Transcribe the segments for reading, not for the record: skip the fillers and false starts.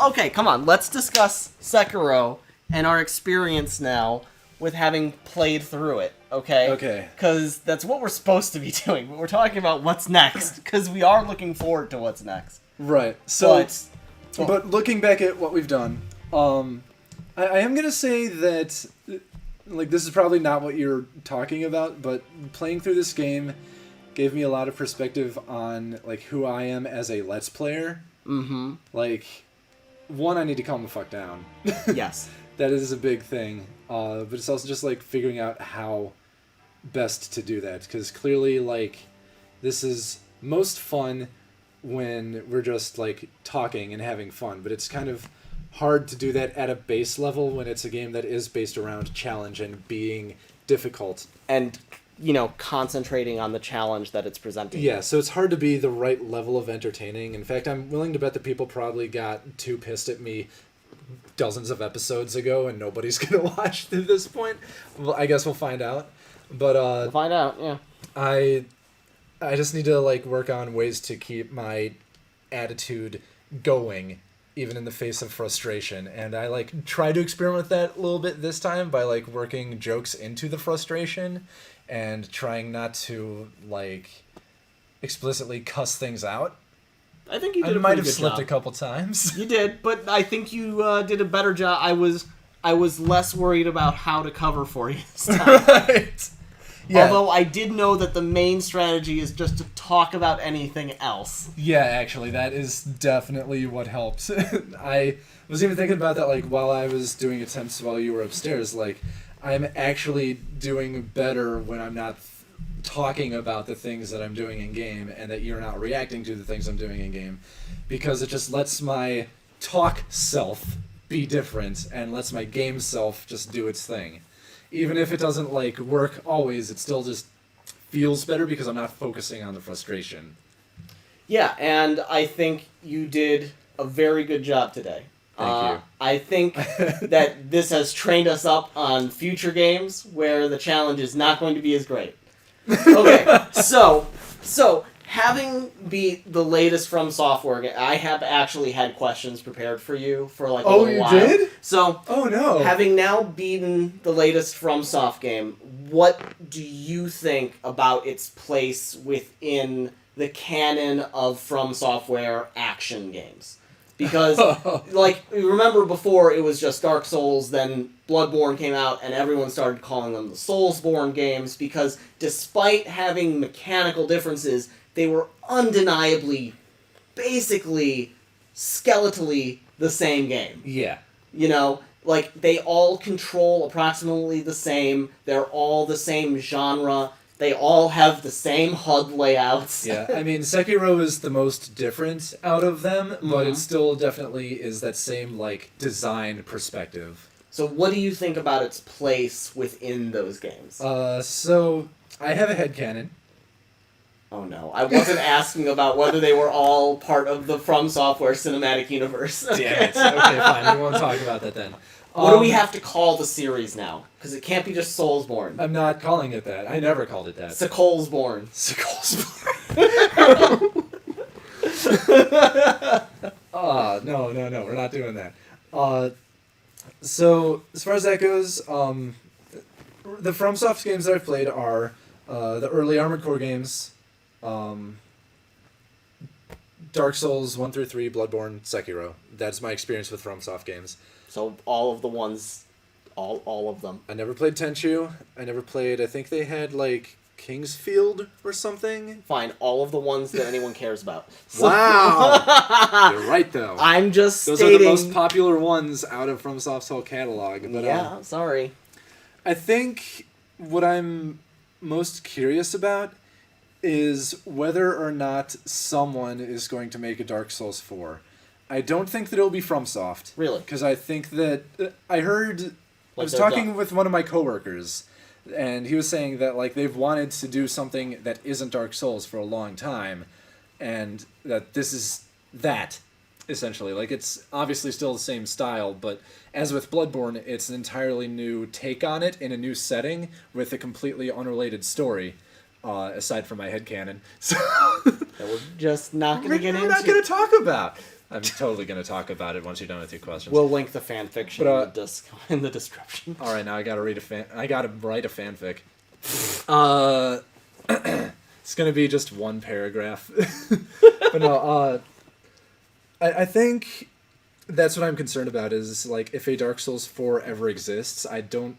okay, come on. Let's discuss Sekiro and our experience now with having played through it, okay? Okay. Because that's what we're supposed to be doing. But we're talking about what's next, because we are looking forward to what's next. Right. So, But but looking back at what we've done, I am gonna say that, like, this is probably not what you're talking about, but playing through this game gave me a lot of perspective on, like, who I am as a Let's Player. Mm-hmm. Like, one, I need to calm the fuck down. Yes. That is a big thing. But it's also just, like, figuring out how best to do that. Because clearly, like, this is most fun when we're just, like, talking and having fun. But it's kind of hard to do that at a base level when it's a game that is based around challenge and being difficult. And, you know, concentrating on the challenge that it's presenting. Yeah, so it's hard to be the right level of entertaining. In fact, I'm willing to bet that people probably got too pissed at me dozens of episodes ago, and nobody's gonna watch through this point. Well, I guess we'll find out. But We'll find out, yeah. I just need to, like, work on ways to keep my attitude going, even in the face of frustration. And I, like, try to experiment with that a little bit this time by, like, working jokes into the frustration and trying not to, like, explicitly cuss things out. I think you did I a might pretty have good slipped job. a couple times. You did, but I think you did a better job. I was less worried about how to cover for you this time. Right. Yeah. Although I did know that the main strategy is just to talk about anything else. Yeah, actually, that is definitely what helps. I was even thinking about that, like, while I was doing attempts while you were upstairs. Like, I'm actually doing better when I'm not talking about the things that I'm doing in game, and that you're not reacting to the things I'm doing in game, because it just lets my talk self be different and lets my game self just do its thing. Even if it doesn't, like, work always, it still just feels better because I'm not focusing on the frustration. Yeah, and I think you did a very good job today. Thank you. I think that this has trained us up on future games where the challenge is not going to be as great. Okay, so having beat the latest From Software game, I have actually had questions prepared for you for like a little while. Oh, you did? So, Oh, no. having now beaten the latest From Soft game, what do you think about its place within the canon of From Software action games? Because, like, remember before it was just Dark Souls, then Bloodborne came out, and everyone started calling them the Soulsborne games, because despite having mechanical differences, they were undeniably, basically, skeletally the same game. Yeah. You know, like, they all control approximately the same, they're all the same genre, they all have the same HUD layouts. Yeah, I mean, Sekiro is the most different out of them, but Mhm. it still definitely is that same, like, design perspective. So what do you think about its place within those games? So, I have a headcanon. Oh no, I wasn't asking about whether they were all part of the From Software cinematic universe. Damn it. Okay, fine, we won't talk about that then. What do we have to call the series now? Because it can't be just Soulsborne. I'm not calling it that. I never called it that. Sekolsborne. No, we're not doing that. So, as far as that goes, the FromSoft games that I've played are the early Armored Core games, Dark Souls 1 through 3, Bloodborne, Sekiro. That's my experience with FromSoft games. So all of the ones, all of them. I never played Tenchu. I never played, I think they had, like, Kingsfield or something. Fine, all of the ones that anyone cares about. So, Wow! You're right, though. I'm just Those stating... are the most popular ones out of FromSoft's whole catalog. But, yeah, sorry. I think what I'm most curious about is whether or not someone is going to make a Dark Souls 4. I don't think that it'll be FromSoft. Really? Because I think that... I heard... I was they're talking done. with one of my coworkers, and he was saying that, like, they've wanted to do something that isn't Dark Souls for a long time, and that this is that, essentially. Like, it's obviously still the same style, but as with Bloodborne, it's an entirely new take on it in a new setting with a completely unrelated story, aside from my headcanon. So That we're just not going to get into. We're not going to talk about. I'm totally going to talk about it once you're done with your questions. We'll link the fan fiction But, in the description. All right, now I got to write a fanfic. It's going to be just one paragraph. But no, I think that's what I'm concerned about is, like, if a Dark Souls 4 ever exists, I don't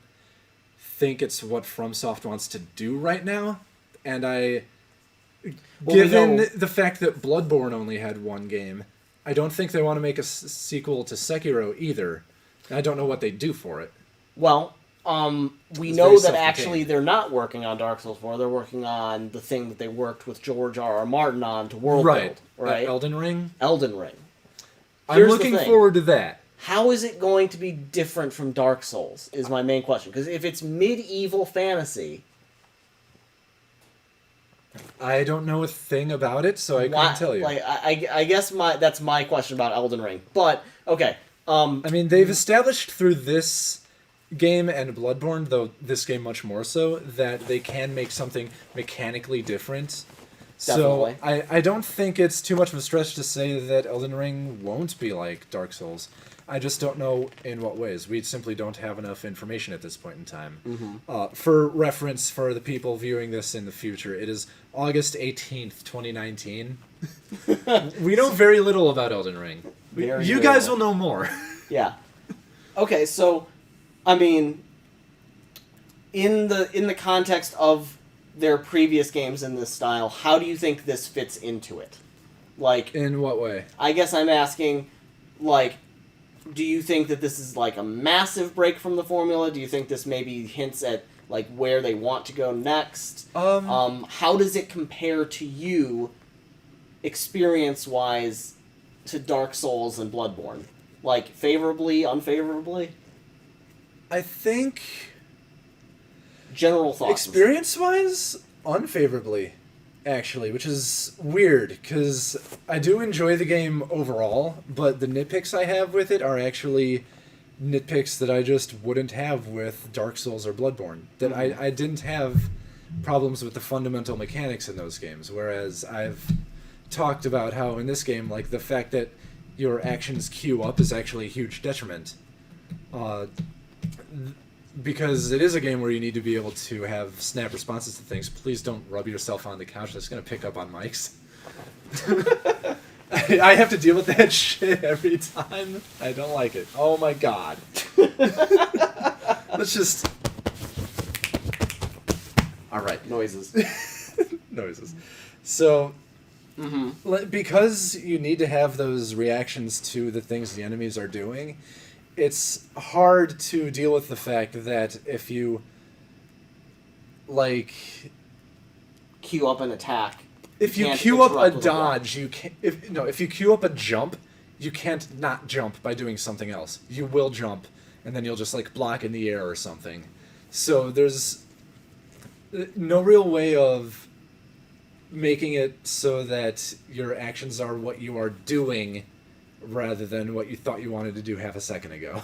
think it's what FromSoft wants to do right now. And given the fact that Bloodborne only had one game, I don't think they want to make a sequel to Sekiro either. I don't know what they do for it. Well, we know that actually they're not working on Dark Souls 4. They're working on the thing that they worked with George R.R. Martin on to world build. Right. Elden Ring? Elden Ring. I'm looking forward to that. How is it going to be different from Dark Souls is my main question. Because if it's medieval fantasy... I don't know a thing about it, so I couldn't tell you. Like, I guess that's my question about Elden Ring. But, okay. I mean, they've established through this game and Bloodborne, though this game much more so, that they can make something mechanically different. Definitely. So I don't think it's too much of a stretch to say that Elden Ring won't be like Dark Souls. I just don't know in what ways. We simply don't have enough information at this point in time. Mm-hmm. For reference, for the people viewing this in the future, it is August 18th, 2019. We know very little about Elden Ring. You guys will know more. Yeah. Okay, so, I mean, in the context of their previous games in this style, how do you think this fits into it? Like, in what way? I guess I'm asking, like, do you think that this is like a massive break from the formula? Do you think this maybe hints at like where they want to go next? How does it compare to you, experience-wise, to Dark Souls and Bloodborne? Like, favorably, unfavorably? I think... General thoughts. Experience-wise, unfavorably, actually, which is weird, because I do enjoy the game overall, but the nitpicks I have with it are actually nitpicks that I just wouldn't have with Dark Souls or Bloodborne. That I didn't have problems with the fundamental mechanics in those games, whereas I've talked about how in this game, like, the fact that your actions queue up is actually a huge detriment. Because it is a game where you need to be able to have snap responses to things. Please don't rub yourself on the couch. That's going to pick up on mics. I have to deal with that shit every time. I don't like it. Oh my god. Let's just... Alright. Noises. Noises. So... because you need to have those reactions to the things the enemies are doing, it's hard to deal with the fact that if you, like... Queue up an attack. If you queue up a dodge, you can't... If you queue up a jump, you can't not jump by doing something else. You will jump, and then you'll just, like, block in the air or something. So there's no real way of making it so that your actions are what you are doing rather than what you thought you wanted to do half a second ago.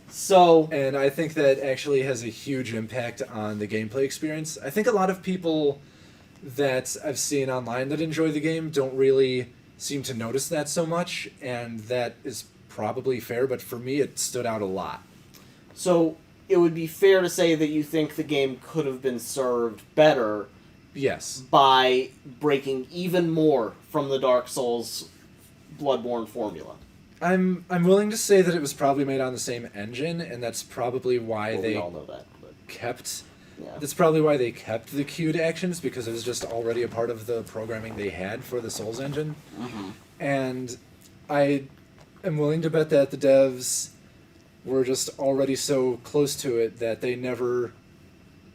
So... And I think that actually has a huge impact on the gameplay experience. I think a lot of people that I've seen online that enjoy the game don't really seem to notice that so much, and that is probably fair, but for me it stood out a lot. So it would be fair to say that you think the game could have been served better... Yes. By breaking even more from the Dark Souls Bloodborne formula. I'm willing to say that it was probably made on the same engine, and that's probably why we all know that, but... kept... Yeah. That's probably why they kept the queued actions, because it was just already a part of the programming they had for the Souls engine. And I am willing to bet that the devs were just already so close to it that they never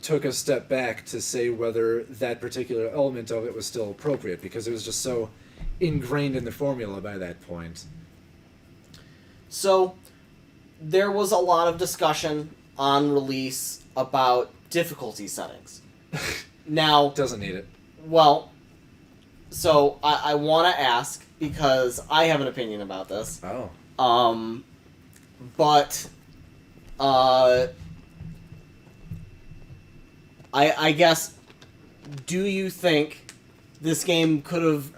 took a step back to say whether that particular element of it was still appropriate, because it was just so ingrained in the formula by that point. So, there was a lot of discussion on release about difficulty settings. Now... Doesn't need it. Well, so I want to ask, because I have an opinion about this. Oh. But... I guess, do you think this game could have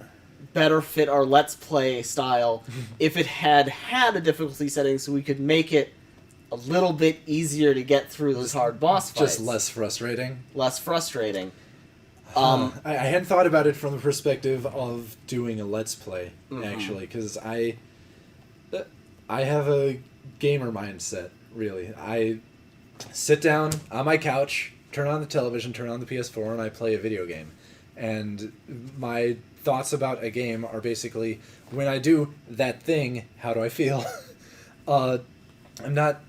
better fit our Let's Play style if it had a difficulty setting so we could make it a little bit easier to get through those hard boss fights. Just less frustrating. Less frustrating. I hadn't thought about it from the perspective of doing a Let's Play, actually, because I have a gamer mindset, really. I sit down on my couch, turn on the television, turn on the PS4, and I play a video game. And my thoughts about a game are basically, when I do that thing, how do I feel? I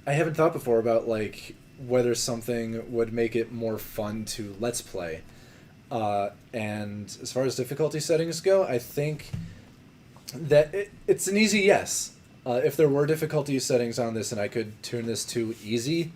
haven't thought before about, like, whether something would make it more fun to Let's Play. And as far as difficulty settings go, I think that it's an easy yes. If there were difficulty settings on this and I could turn this to easy,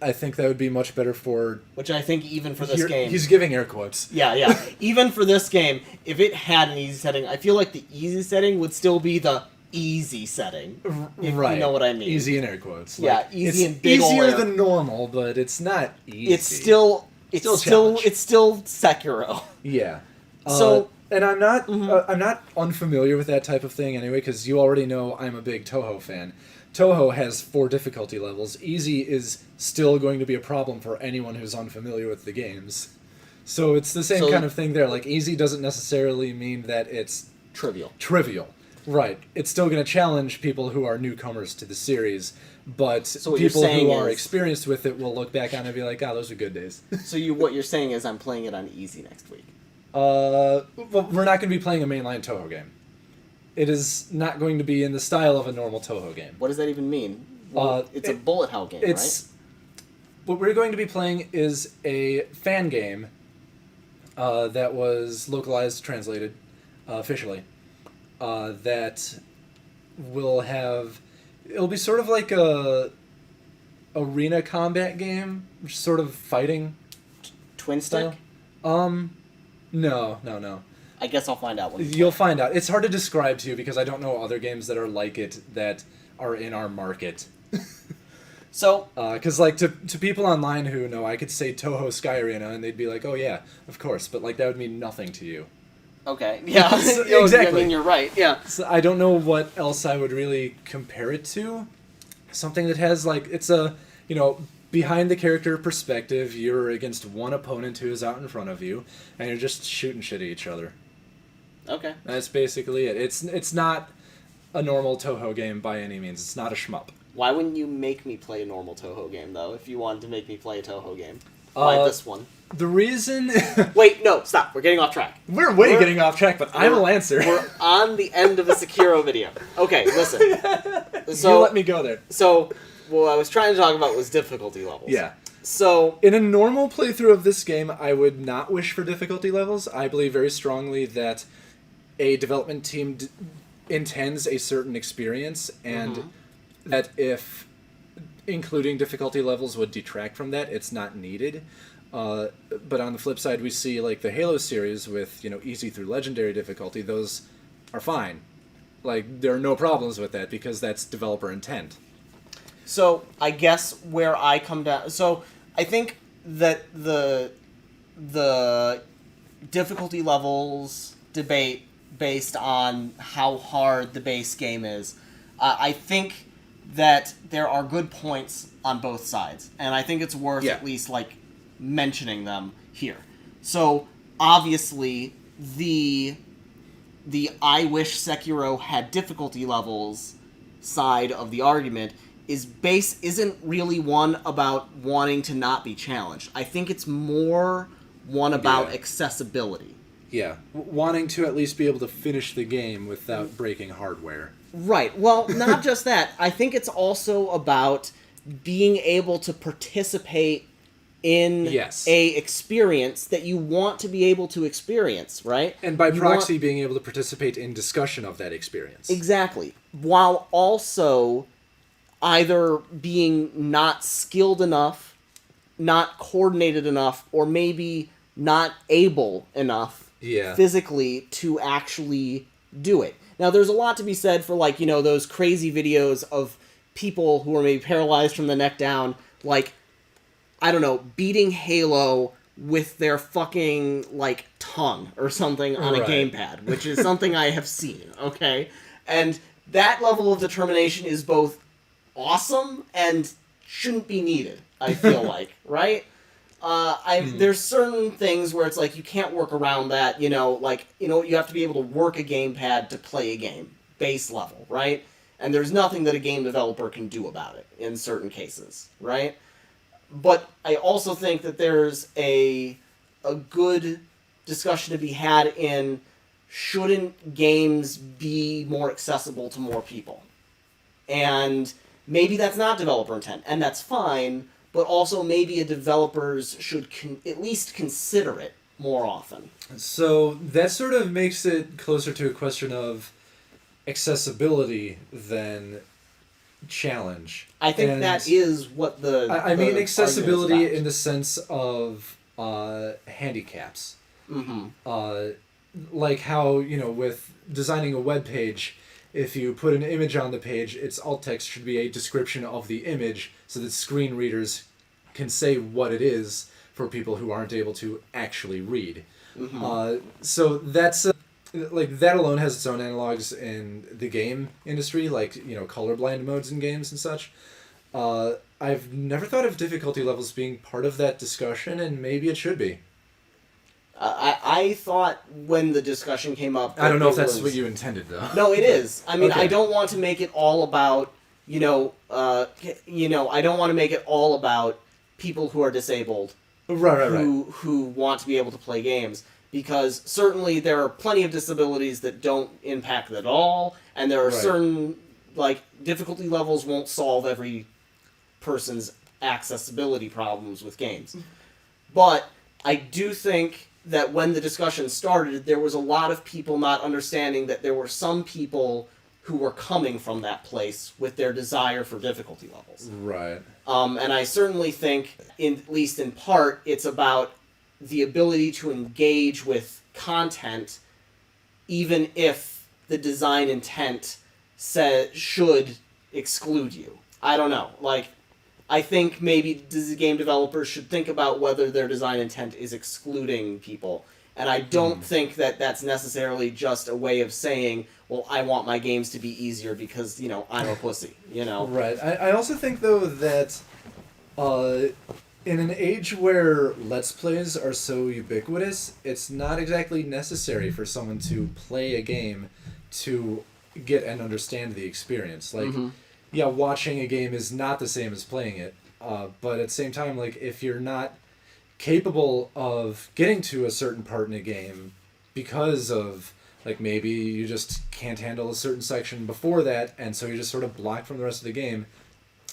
I think that would be much better for... Which I think even for this game... He's giving air quotes. Yeah. Even for this game, if it had an easy setting, I feel like the easy setting would still be the easy setting. If right. You know what I mean. Easy in air quotes. Yeah, easy and big ol' easier than normal, but it's not easy. It's still Sekiro. Yeah. So... And I'm not unfamiliar with that type of thing anyway, because you already know I'm a big Touhou fan. Touhou has 4 difficulty levels. Easy is still going to be a problem for anyone who's unfamiliar with the games. So it's the same kind of thing there. Like, easy doesn't necessarily mean that it's... Trivial. Right. It's still going to challenge people who are newcomers to the series, but people who are experienced with it will look back on it and be like, those are good days. So what you're saying is I'm playing it on easy next week. Well, we're not going to be playing a mainline Touhou game. It is not going to be in the style of a normal Touhou game. What does that even mean? Well, it's a bullet hell game, right? What we're going to be playing is a fan game that was localized, translated, officially. That will have... It'll be sort of like a arena combat game, sort of fighting Twin stick? style. No. I guess I'll find out. You'll find out. It's hard to describe to you because I don't know other games that are like it that are in our market. So... Because, like, to people online who know, I could say Touhou Sky Arena and they'd be like, oh yeah, of course, but, like, that would mean nothing to you. Okay, yeah. Exactly. I mean, you're right, yeah. So I don't know what else I would really compare it to. Something that has, like, it's a, behind the character perspective, you're against one opponent who is out in front of you, and you're just shooting shit at each other. Okay. That's basically it. It's not a normal Touhou game by any means. It's not a shmup. Why wouldn't you make me play a normal Touhou game, though, if you wanted to make me play a Touhou game? Why this one? The reason... Wait, no, stop. We're getting off track. We're getting off track, but I will answer. We're on the end of a Sekiro video. Okay, listen. So, you let me go there. So, what I was trying to talk about was difficulty levels. Yeah. So... In a normal playthrough of this game, I would not wish for difficulty levels. I believe very strongly that a development team intends a certain experience, and that if including difficulty levels would detract from that, it's not needed. But on the flip side, we see, like, the Halo series with, easy through legendary difficulty. Those are fine. Like, there are no problems with that because that's developer intent. So, I guess where I come down... So, I think that the difficulty levels debate based on how hard the base game is, I think that there are good points on both sides. And I think it's worth at least, like, mentioning them here. So, obviously, the I wish Sekiro had difficulty levels side of the argument isn't really one about wanting to not be challenged. I think it's more one about accessibility. Yeah, wanting to at least be able to finish the game without breaking hardware. Right. Well, not just that. I think it's also about being able to participate in a experience that you want to be able to experience, right? And by proxy, being able to participate in discussion of that experience. Exactly. While also either being not skilled enough, not coordinated enough, or maybe not able enough physically to actually do it. Now, there's a lot to be said for, like, those crazy videos of people who are maybe paralyzed from the neck down, like, I don't know, beating Halo with their fucking, like, tongue or something on a Right. gamepad, which is something I have seen, okay? And that level of determination is both awesome and shouldn't be needed, I feel like, right? There's certain things where it's like you can't work around that, like, you have to be able to work a gamepad to play a game, base level, right? And there's nothing that a game developer can do about it in certain cases, right? But I also think that there's a good discussion to be had in, shouldn't games be more accessible to more people? And maybe that's not developer intent, and that's fine, but also maybe developers should at least consider it more often. So that sort of makes it closer to a question of accessibility than challenge. I think that is what the I mean accessibility in the the sense of handicaps. Mm-hmm. Like how, with designing a web page, if you put an image on the page, its alt text should be a description of the image so that screen readers can say what it is for people who aren't able to actually read. Mm-hmm. So that's like that alone has its own analogs in the game industry, like colorblind modes in games and such. I've never thought of difficulty levels being part of that discussion, and maybe it should be. I thought when the discussion came up... I don't know if that's what you intended, though. No, it is. I mean, Okay. I don't want to make it all about, I don't want to make it all about people who are disabled Right. who want to be able to play games. Because certainly there are plenty of disabilities that don't impact it at all, and there are certain, difficulty levels won't solve every person's accessibility problems with games. But I do think that when the discussion started, there was a lot of people not understanding that there were some people who were coming from that place with their desire for difficulty levels. Right. And I certainly think, at least in part, it's about the ability to engage with content, even if the design intent should exclude you. I don't know. I think maybe game developers should think about whether their design intent is excluding people. And I don't think that that's necessarily just a way of saying, well, I want my games to be easier because, I'm a pussy, Right. I also think, though, that in an age where Let's Plays are so ubiquitous, it's not exactly necessary for someone to play a game to get and understand the experience. Yeah, watching a game is not the same as playing it, but at the same time, if you're not capable of getting to a certain part in a game because of, maybe you just can't handle a certain section before that, and so you're just sort of blocked from the rest of the game,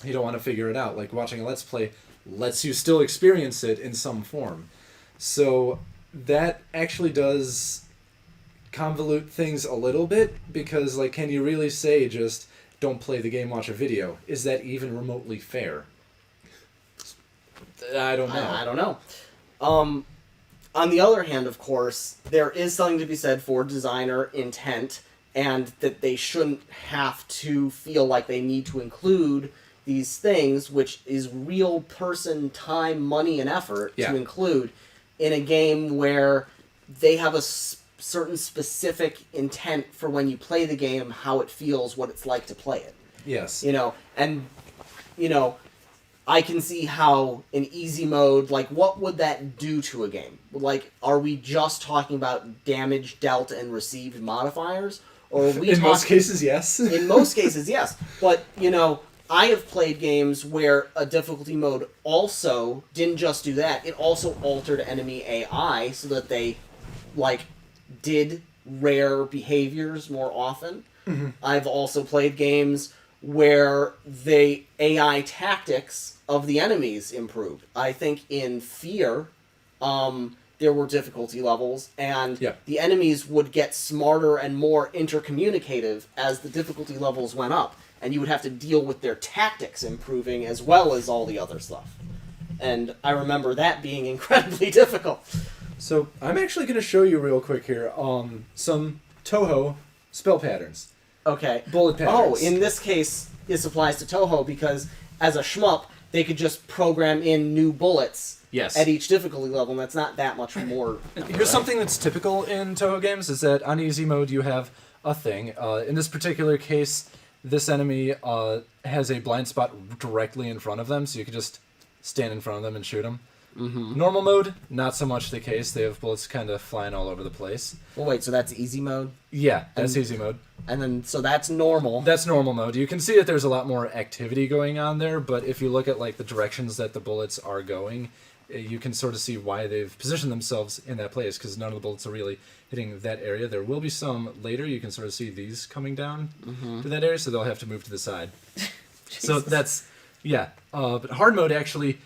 you don't want to figure it out. Watching a Let's Play lets you still experience it in some form. So that actually does convolute things a little bit, because, can you really say just, don't play the game, watch a video? Is that even remotely fair? I don't know. I don't know. On the other hand, of course, there is something to be said for designer intent, and that they shouldn't have to feel like they need to include these things, which is real person time, money, and effort to include in a game where they have a certain specific intent for when you play the game, how it feels, what it's like to play it. Yes. I can see how an easy mode, what would that do to a game? Are we just talking about damage dealt and received modifiers? Or are we most cases, yes. In most cases, yes. But, I have played games where a difficulty mode also didn't just do that, it also altered enemy AI so that they, did rare behaviors more often. Mm-hmm. I've also played games where the AI tactics of the enemies improved. I think in Fear, there were difficulty levels, and the enemies would get smarter and more intercommunicative as the difficulty levels went up, and you would have to deal with their tactics improving as well as all the other stuff. And I remember that being incredibly difficult. So I'm actually going to show you real quick here some Touhou spell patterns. Okay. Bullet patterns. Oh, in this case, this applies to Touhou because as a shmup, they could just program in new bullets Yes. at each difficulty level, and that's not that much more. Here's something that's typical in Touhou games, is that on easy mode you have a thing. In this particular case, this enemy has a blind spot directly in front of them, so you can just stand in front of them and shoot them. Mm-hmm. Normal mode, not so much the case. They have bullets kind of flying all over the place. Well, wait, so that's easy mode? Yeah, that's easy mode. And then, so that's normal. That's normal mode. You can see that there's a lot more activity going on there, but if you look at like the directions that the bullets are going, you can sort of see why they've positioned themselves in that place, because none of the bullets are really hitting that area. There will be some later. You can sort of see these coming down to that area, so they'll have to move to the side. So that's, yeah. But hard mode actually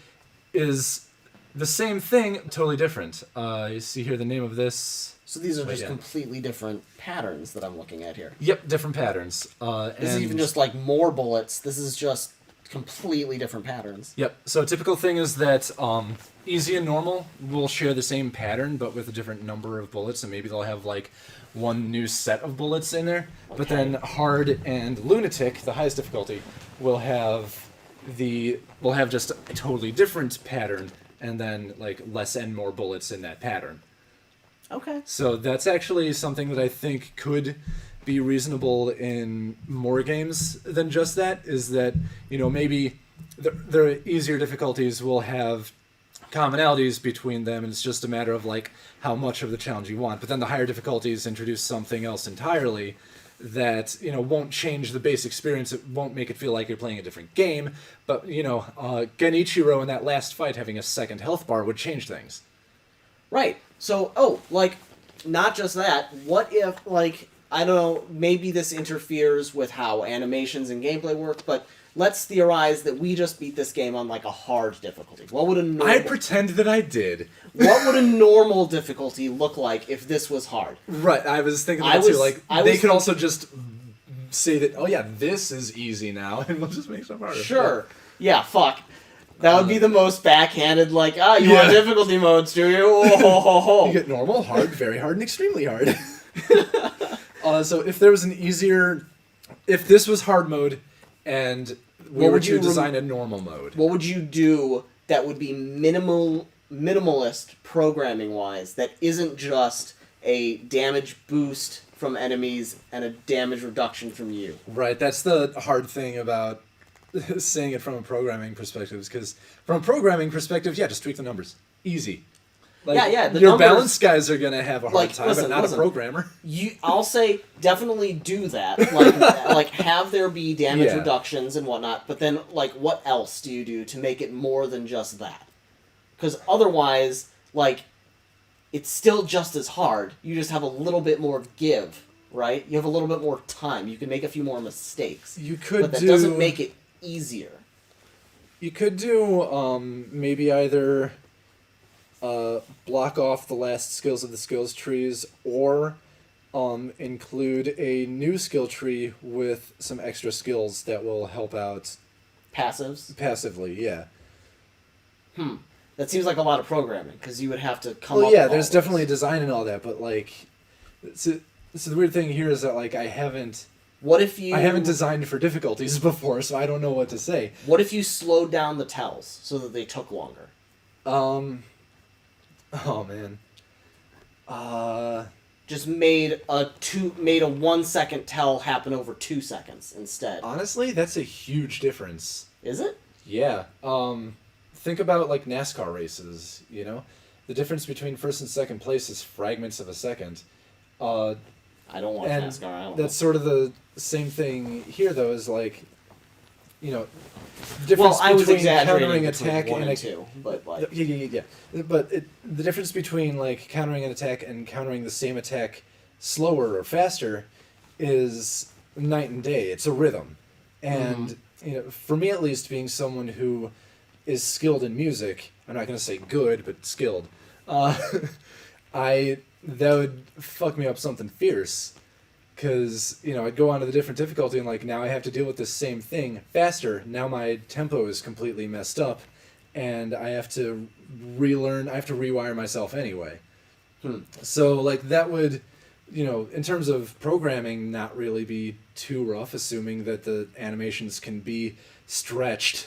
is the same thing, totally different. You see here the name of this. So these are just completely different patterns that I'm looking at here. Yep, different patterns. This is even just like more bullets. This is just completely different patterns. Yep. So a typical thing is that easy and normal will share the same pattern, but with a different number of bullets, and maybe they'll have like one new set of bullets in there. Okay. But then hard and lunatic, the highest difficulty, will have just a totally different pattern, and then like less and more bullets in that pattern. Okay. So that's actually something that I think could be reasonable in more games than just that, is that, you know, maybe the easier difficulties will have commonalities between them, and it's just a matter of like how much of the challenge you want. But then the higher difficulties introduce something else entirely that, you know, won't change the base experience. It won't make it feel like you're playing a different game. But, you know, Genichiro in that last fight having a second health bar would change things. Right. So, like, not just that. What if, like, I don't know, maybe this interferes with how animations and gameplay work, but let's theorize that we just beat this game on, like, a hard difficulty. What would a normal... I'd pretend that I did. What would a normal difficulty look like if this was hard? Right, I was thinking that too. Like, they could also just say that, oh yeah, this is easy now, and we'll just make stuff harder. Sure. Yeah, fuck. That would be the most backhanded, like, you want difficulty modes, do you? Oh, ho, ho, ho. You get normal, hard, very hard, and extremely hard. So if there was an easier... If this was hard mode, and we were to design a normal mode... What would you do that would be minimalist programming-wise, that isn't just a damage boost from enemies and a damage reduction from you? Right, that's the hard thing about saying it from a programming perspective, because from a programming perspective, yeah, just tweak the numbers. Easy. Like, the your numbers, balanced guys are gonna have a hard time, but not a programmer. I'll say definitely do that. Like have there be damage reductions and whatnot, but then like what else do you do to make it more than just that? Because otherwise, like, it's still just as hard. You just have a little bit more give, right? You have a little bit more time. You can make a few more mistakes. You could, but that doesn't make it easier. You could do maybe either block off the last skills of the skills trees, or include a new skill tree with some extra skills that will help out. Passives? Passively, yeah. That seems like a lot of programming, because you would have to come up with with all there's this. Definitely design and all that, but like, so the weird thing here is that like I haven't designed for difficulties before, so I don't know what to say. What if you slowed down the tells so that they took longer? Oh man. Just made a 1 second tell happen over 2 seconds instead. Honestly, that's a huge difference. Is it? Yeah. Think about like NASCAR races, you know? The difference between first and second place is fragments of a second. I don't watch NASCAR. I don't know. That's sort of the same thing here, though, is like, you know, the difference between countering attack and two, but like yeah. But the difference between like countering an attack and countering the same attack slower or faster is night and day. It's a rhythm, and you know, for me at least, being someone who is skilled in music, I'm not going to say good, but skilled. That would fuck me up something fierce. Because, you know, I'd go on to the different difficulty and, like, now I have to deal with this same thing faster. Now my tempo is completely messed up, and I have to rewire myself anyway. So, like, that would, you know, in terms of programming, not really be too rough, assuming that the animations can be stretched.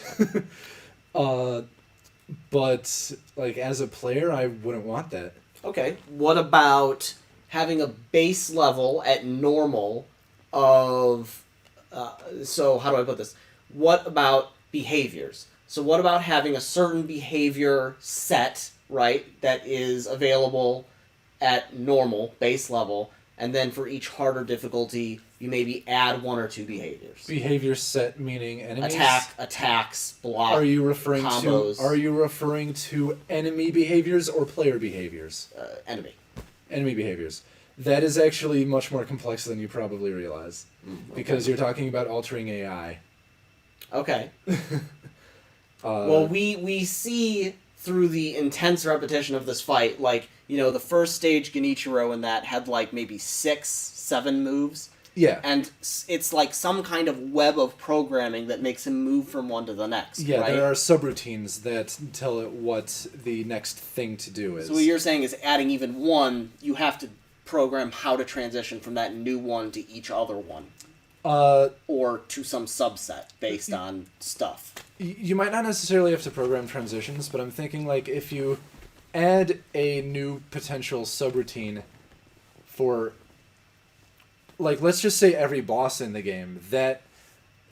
But like as a player, I wouldn't want that. Okay. What about having a base level at normal of... so how do I put this? What about behaviors? So what about having a certain behavior set, right, that is available at normal, base level, and then for each harder difficulty, you maybe add one or two behaviors. Behavior set meaning enemies. Attacks, block. Are you referring combos. to? Are you referring to enemy behaviors or player behaviors? Enemy. Enemy behaviors. That is actually much more complex than you probably realize, because you're talking about altering AI. Okay. Well, we see through the intense repetition of this fight, like, you know, the first stage Genichiro in that had like maybe 6, 7 moves. Yeah. And it's like some kind of web of programming that makes him move from one to the next. Yeah, right? there are subroutines that tell it what the next thing to do is. So what you're saying is adding even one, you have to program how to transition from that new one to each other one. Or to some subset based on stuff. You might not necessarily have to program transitions, but I'm thinking like if you add a new potential subroutine for, like, let's just say every boss in the game, that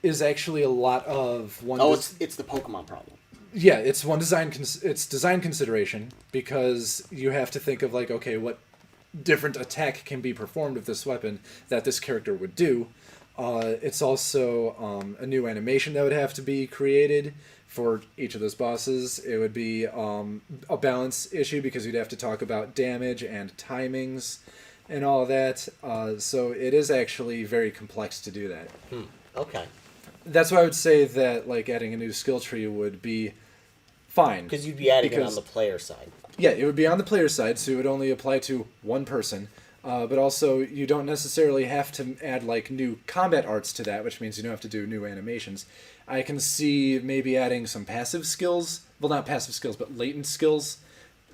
is actually a lot of one. Oh, it's the Pokemon problem. Yeah, it's one design. It's design consideration, because you have to think of like, okay, what different attack can be performed with this weapon that this character would do. It's also a new animation that would have to be created for each of those bosses. It would be a balance issue, because you'd have to talk about damage and timings and all of that. So it is actually very complex to do that. Okay. That's why I would say that like adding a new skill tree would be fine. Because you'd be adding it on the player side. Yeah, it would be on the player side, so it would only apply to one person. But also, you don't necessarily have to add like new combat arts to that, which means you don't have to do new animations. I can see maybe adding some passive skills. Well, not passive skills, but latent skills.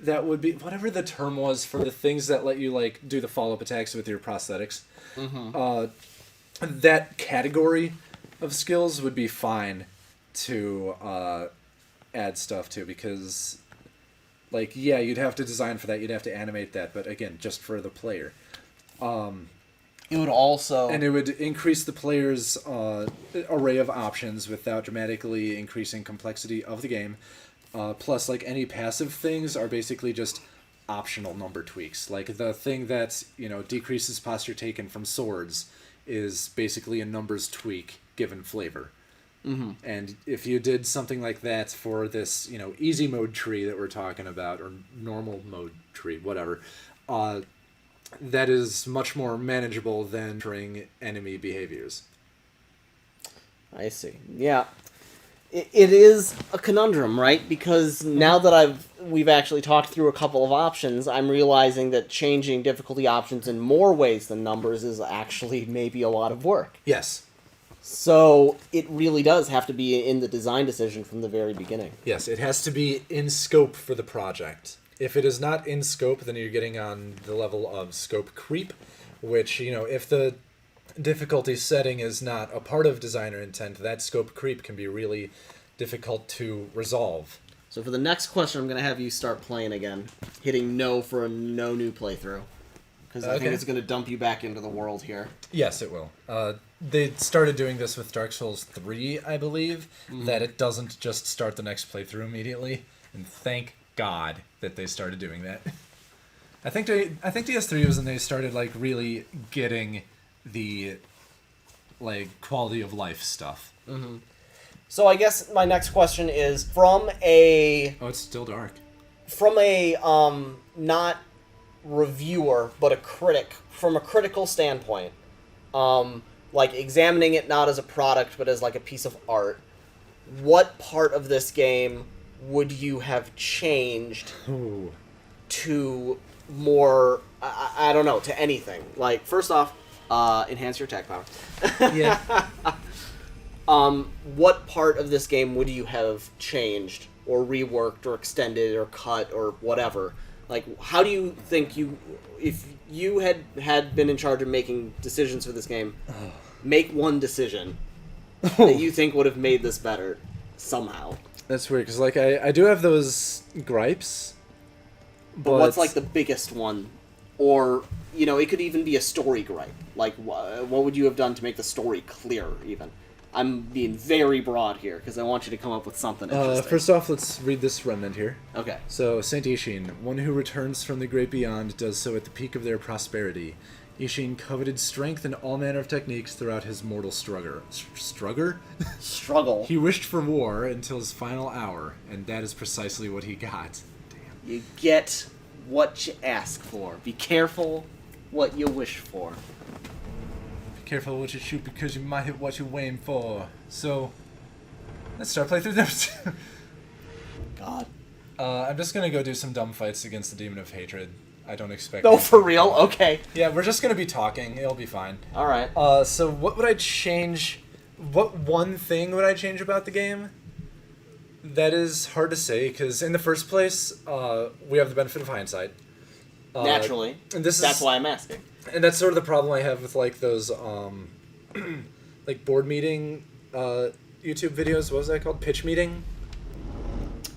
That would be whatever the term was for the things that let you like do the follow-up attacks with your prosthetics. That category of skills would be fine to add stuff to, because like, yeah, you'd have to design for that, you'd have to animate that, but again, just for the player. It would also... And it would increase the player's array of options without dramatically increasing complexity of the game. Plus, like, any passive things are basically just optional number tweaks. Like, the thing that, you know, decreases posture taken from swords is basically a numbers tweak given flavor. And if you did something like that for this, you know, easy mode tree that we're talking about, or normal mode tree, whatever, that is much more manageable than entering enemy behaviors. I see. Yeah. It is a conundrum, right? Because now that we've actually talked through a couple of options, I'm realizing that changing difficulty options in more ways than numbers is actually maybe a lot of work. Yes. So it really does have to be in the design decision from the very beginning. Yes, it has to be in scope for the project. If it is not in scope, then you're getting on the level of scope creep, which, you know, if the difficulty setting is not a part of designer intent, that scope creep can be really difficult to resolve. So for the next question, I'm going to have you start playing again, hitting no for a no new playthrough. Because I think it's going to dump you back into the world here. Yes, it will. They started doing this with Dark Souls 3, I believe, that it doesn't just start the next playthrough immediately, and thank God that they started doing that. I think DS3 was when they started like really getting the like quality of life stuff. So I guess my next question is from a... Oh, it's still dark. From a not reviewer but a critic, from a critical standpoint, like examining it not as a product but as like a piece of art, what part of this game would you have changed to more, I don't know, to anything? Like, first off, enhance your attack power. Yeah. What part of this game would you have changed or reworked or extended or cut or whatever? Like, how do you think if you had been in charge of making decisions for this game, make one decision that you think would have made this better somehow? That's weird, because, like, I do have those gripes, But what's, like, the biggest one? Or, you know, it could even be a story gripe. Like, what would you have done to make the story clearer, even? I'm being very broad here, because I want you to come up with something interesting. First off, let's read this remnant here. Okay. So, Saint Ishin, one who returns from the great beyond, does so at the peak of their prosperity. Ishin coveted strength in all manner of techniques throughout his mortal struggle. Struggle. He wished for war until his final hour, and that is precisely what he got. Damn. You get what you ask for. Be careful what you wish for. Be careful what you shoot, because you might hit what you aim for. So, let's start playthrough this. God. I'm just gonna go do some dumb fights against the Demon of Hatred. I don't expect... No, for real? Okay. Yeah, we're just gonna be talking. It'll be fine. Alright. So what would I change... What one thing would I change about the game? That is hard to say, because in the first place, we have the benefit of hindsight. Naturally. And that's why I'm asking. And that's sort of the problem I have with, like, those, like, board meeting, YouTube videos. What was that called? Pitch meeting?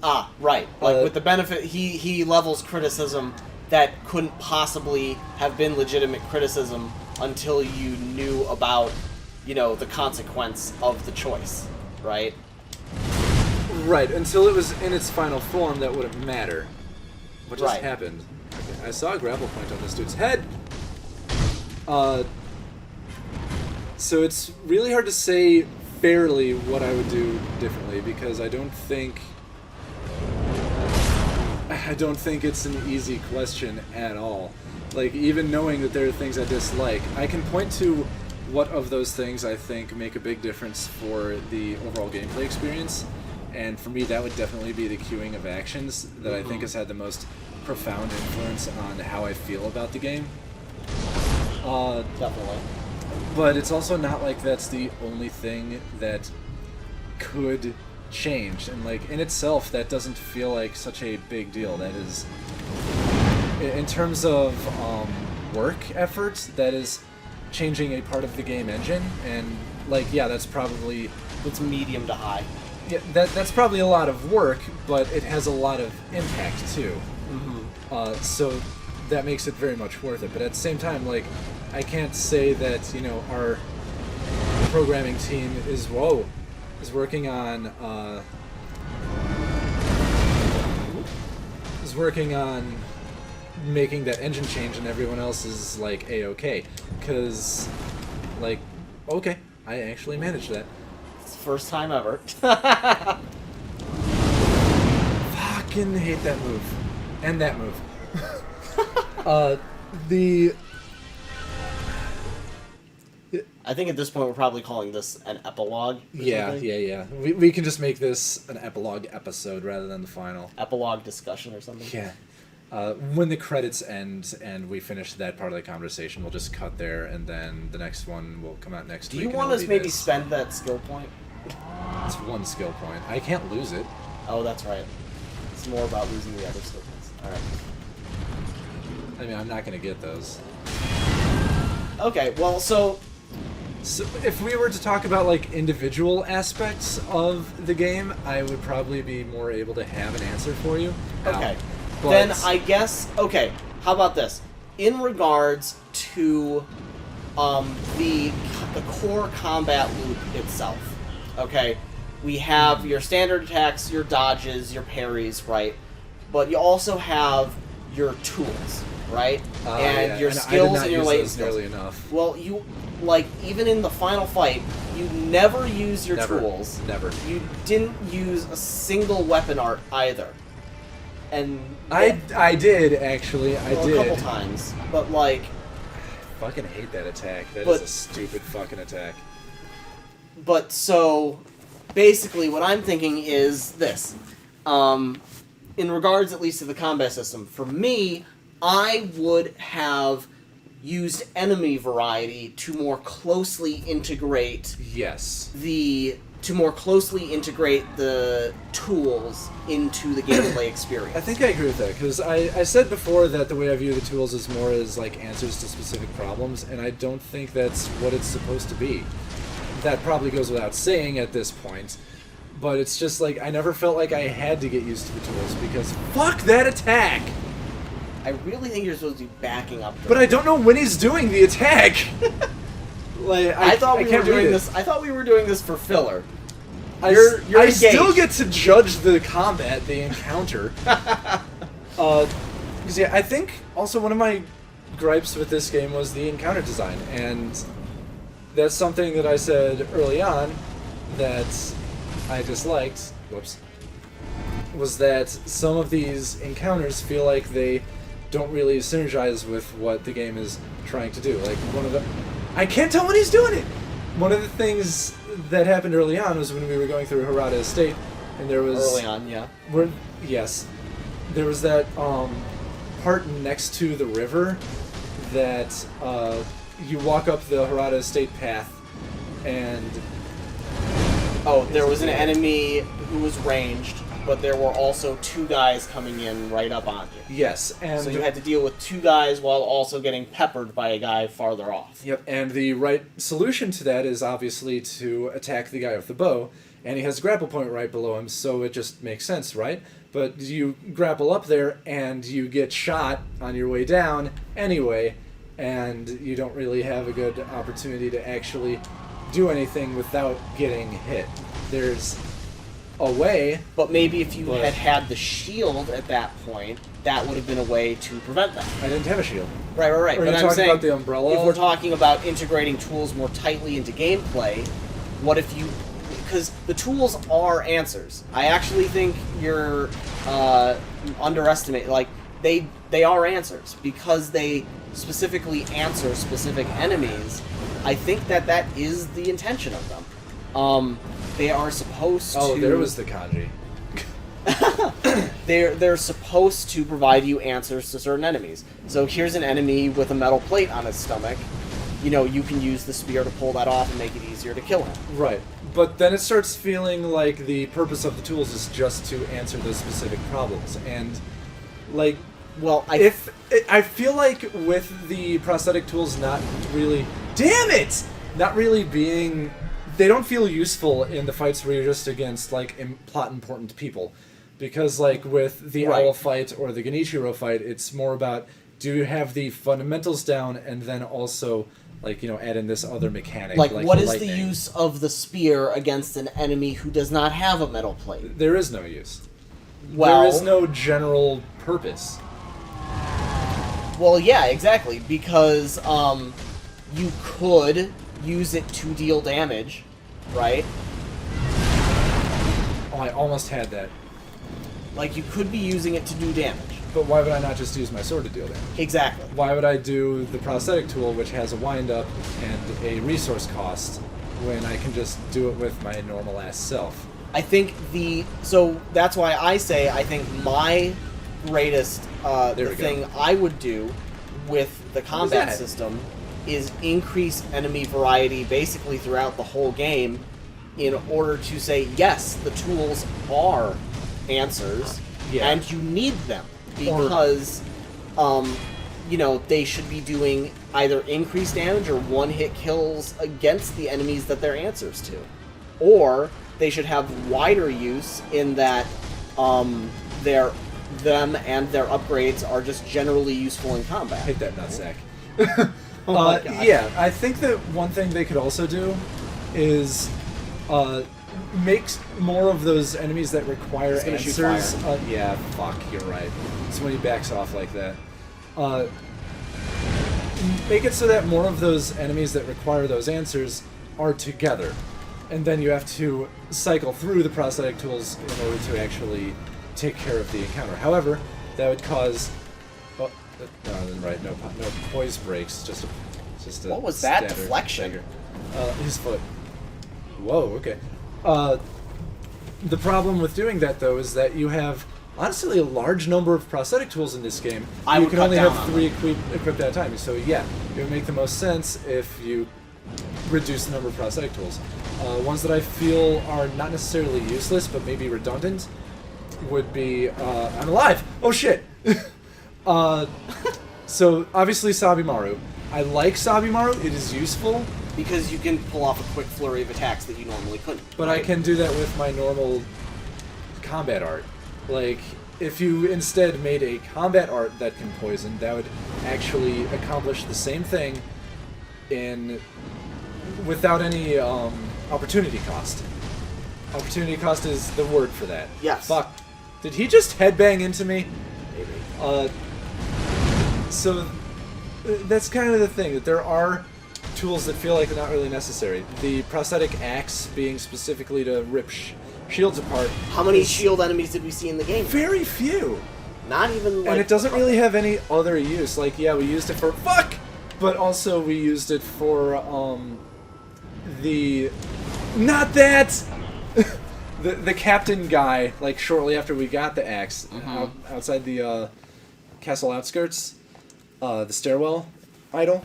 Ah, right. Like, with the benefit, he levels criticism that couldn't possibly have been legitimate criticism until you knew about, you know, the consequence of the choice, right? Right, until it was in its final form, that wouldn't matter. What just Right. happened? Okay, I saw a grapple point on this dude's head! So it's really hard to say fairly what I would do differently, because I don't think it's an easy question at all. Like, even knowing that there are things I dislike, I can point to what of those things I think make a big difference for the overall gameplay experience. And for me, that would definitely be the queuing of actions that I think has had the most profound influence on how I feel about the game. Definitely. But it's also not like that's the only thing that could change. And, like, in itself, that doesn't feel like such a big deal. That is... In terms of work efforts, that is changing a part of the game engine. And, like, yeah, that's probably... It's medium to high. Yeah, that's probably a lot of work, but it has a lot of impact too. Mm-hmm. So that makes it very much worth it. But at the same time, like, I can't say that, you know, our programming team is working on making that engine change, and everyone else is like A-okay. Because, like, okay, I actually managed that. First time ever. Fucking hate that move. And that move. I think at this point we're probably calling this an epilogue. Yeah. We can just make this an epilogue episode rather than the final. Epilogue discussion or something. Yeah. When the credits end and we finish that part of the conversation, we'll just cut there, and then the next one will come out next week. Do you want us maybe spend that skill point? It's one skill point. I can't lose it. Oh, that's right. It's more about losing the other skill points. Alright. I mean, I'm not going to get those. Okay, well, so if we were to talk about, like, individual aspects of the game, I would probably be more able to have an answer for you. Okay. Then I guess, okay, how about this? In regards to the core combat loop itself, okay, we have your standard attacks, your dodges, your parries, right? But you also have your tools, right? And your skills and your latent skills. Nearly enough. Well, you, like, even in the final fight, you never use your tools. Never. You didn't use a single weapon art either. And I did, actually. I did. A couple times. But, like... I fucking hate that attack. That is a stupid fucking attack. But, so, basically what I'm thinking is this. In regards, at least, to the combat system, for me, I would have used enemy variety to more closely integrate... Yes. To more closely integrate the tools into the gameplay experience. I think I agree with that, because I said before that the way I view the tools is more as, like, answers to specific problems, and I don't think that's what it's supposed to be. That probably goes without saying at this point, But it's just like I never felt like I had to get used to the tools because fuck that attack. I really think you're supposed to be backing up. But I don't know when he's doing the attack. Like I thought we were doing it. this. I thought we were doing this for filler. I You're still get to judge the combat, the encounter. Because yeah, I think also one of my gripes with this game was the encounter design, and that's something that I said early on that I disliked. Whoops. Was that some of these encounters feel like they don't really synergize with what the game is trying to do. Like one of the, I can't tell when he's doing it. One of the things that happened early on was when we were going through Harada Estate, and there was Early on, yeah. Yes, there was that part next to the river that you walk up the Harada Estate path, and there was an enemy who was ranged, but there were also two guys coming in right up on you. Yes, and so you had to deal with two guys while also getting peppered by a guy farther off. Yep, and the right solution to that is obviously to attack the guy with the bow, and he has a grapple point right below him, so it just makes sense, right? But you grapple up there, and you get shot on your way down anyway, and you don't really have a good opportunity to actually do anything without getting hit. There's a way, but maybe if you had had the shield at that point, that would have been a way to prevent that. I didn't have a shield. Right. Are But you I'm talking saying, about the umbrella? if we're talking about integrating tools more tightly into gameplay, what if you... Because the tools are answers. I actually think you're underestimating... Like, they are answers. Because they specifically answer specific enemies, I think that is the intention of them. They are supposed to... Oh, there was the kanji. They're supposed to provide you answers to certain enemies. So here's an enemy with a metal plate on his stomach. You know, you can use the spear to pull that off and make it easier to kill him. Right. But then it starts feeling like the purpose of the tools is just to answer those specific problems. And, like... Well, I feel like with the prosthetic tools not really... Damn it! Not really being... They don't feel useful in the fights where you're just against, like, plot-important people. Because, like, with the Owl fight or the Genichiro fight, it's more about, do you have the fundamentals down, and then also, like, you know, add in this other mechanic. Like what is lightning. the use of the spear against an enemy who does not have a metal plate? There is no use. Well, there is no general purpose. Well, yeah, exactly, because you could use it to deal damage, right? Oh, I almost had that. Like, you could be using it to do damage. But why would I not just use my sword to deal damage? Exactly. Why would I do the prosthetic tool, which has a wind-up and a resource cost, when I can just do it with my normal-ass self? I think so that's why I say I think my greatest thing I would do with the combat system is increase enemy variety basically throughout the whole game in order to say, yes, the tools are answers, and you need them because, you know, they should be doing either increased damage or one-hit kills against the enemies that they're answers to. Or they should have wider use in that them and their upgrades are just generally useful in combat. Hit that nutsack. Oh my God. Yeah, I think that one thing they could also do is make more of those enemies that require answers. Yeah, fuck, you're right. It's when he backs off like that. Make it so that more of those enemies that require those answers are together. And then you have to cycle through the prosthetic tools in order to actually take care of the encounter. However, that would cause... no poise breaks. Just a what was that deflection? His foot. Whoa. Okay. The problem with doing that though is that you have honestly a large number of prosthetic tools in this game. You can only have 3 equipped at a time. So yeah, it would make the most sense if you reduce the number of prosthetic tools. Ones that I feel are not necessarily useless but maybe redundant would be I'm alive. Oh shit. So obviously Sabimaru. I like Sabimaru. It is useful, because you can pull off a quick flurry of attacks that you normally couldn't. But I can do that with my normal combat art. Like, if you instead made a combat art that can poison, that would actually accomplish the same thing without any opportunity cost. Opportunity cost is the word for that. Yes. Fuck. Did he just headbang into me? So that's kind of the thing, that there are tools that feel like they're not really necessary. The prosthetic axe being specifically to rip shields apart. How many shield enemies did we see in the game? Very few. Not even like... And it doesn't really have any other use. Like, yeah, we used it for... Fuck! But also we used it for, Not that! the captain guy, like, shortly after we got the axe, outside the, castle outskirts, the stairwell idol.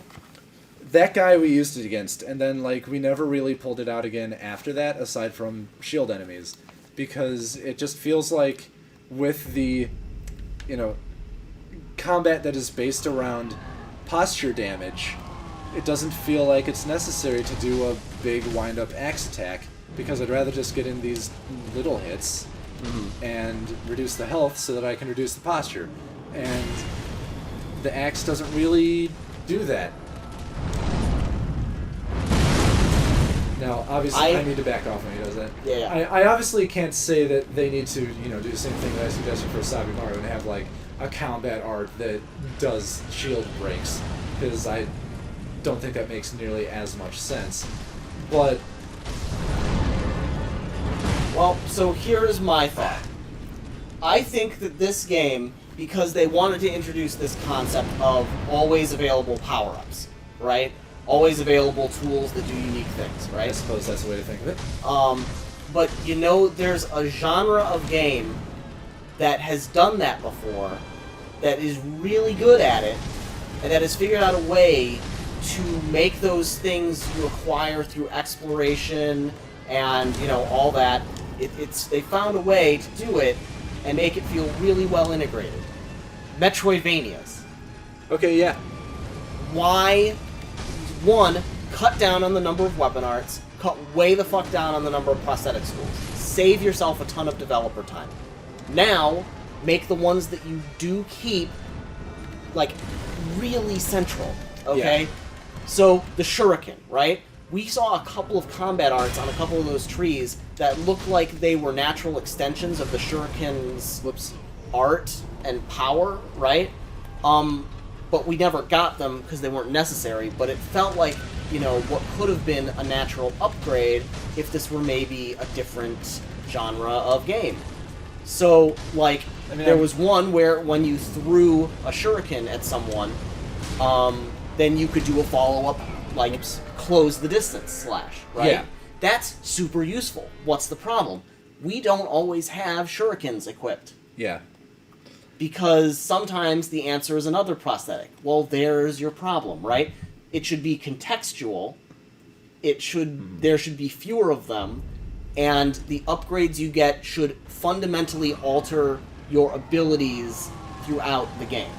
That guy we used it against, and then, like, we never really pulled it out again after that, aside from shield enemies. Because it just feels like, with the, combat that is based around posture damage, it doesn't feel like it's necessary to do a big wind-up axe attack, because I'd rather just get in these little hits and reduce the health so that I can reduce the posture. And the axe doesn't really do that. Now, obviously, I need to back off when he does that. Yeah. I obviously can't say that they need to, do the same thing that I suggested for Sabimaru and have, like, a combat art that does shield breaks, because I don't think that makes nearly as much sense. But... Well, so here's my thought. I think that this game, because they wanted to introduce this concept of always available power-ups, right? Always available tools that do unique things, right? I suppose that's the way to think of it. But there's a genre of game that has done that before, that is really good at it, and that has figured out a way to make those things you acquire through exploration and all that. They found a way to do it and make it feel really well integrated. Metroidvanias. Okay, yeah. Why? One, cut down on the number of weapon arts, cut way the fuck down on the number of prosthetic tools. Save yourself a ton of developer time. Now, make the ones that you do keep, like, really central, okay? Yeah. So, the shuriken, right? We saw a couple of combat arts on a couple of those trees that looked like they were natural extensions of the shuriken's art and power, right? But we never got them because they weren't necessary, but it felt like, what could have been a natural upgrade if this were maybe a different genre of game. So, like, there was one where when you threw a shuriken at someone, then you could do a follow-up, like, close the distance slash, right? Yeah. That's super useful. What's the problem? We don't always have shurikens equipped. Yeah. Because sometimes the answer is another prosthetic. Well, there's your problem, right? It should be contextual. There should be fewer of them, and the upgrades you get should fundamentally alter your abilities throughout the game.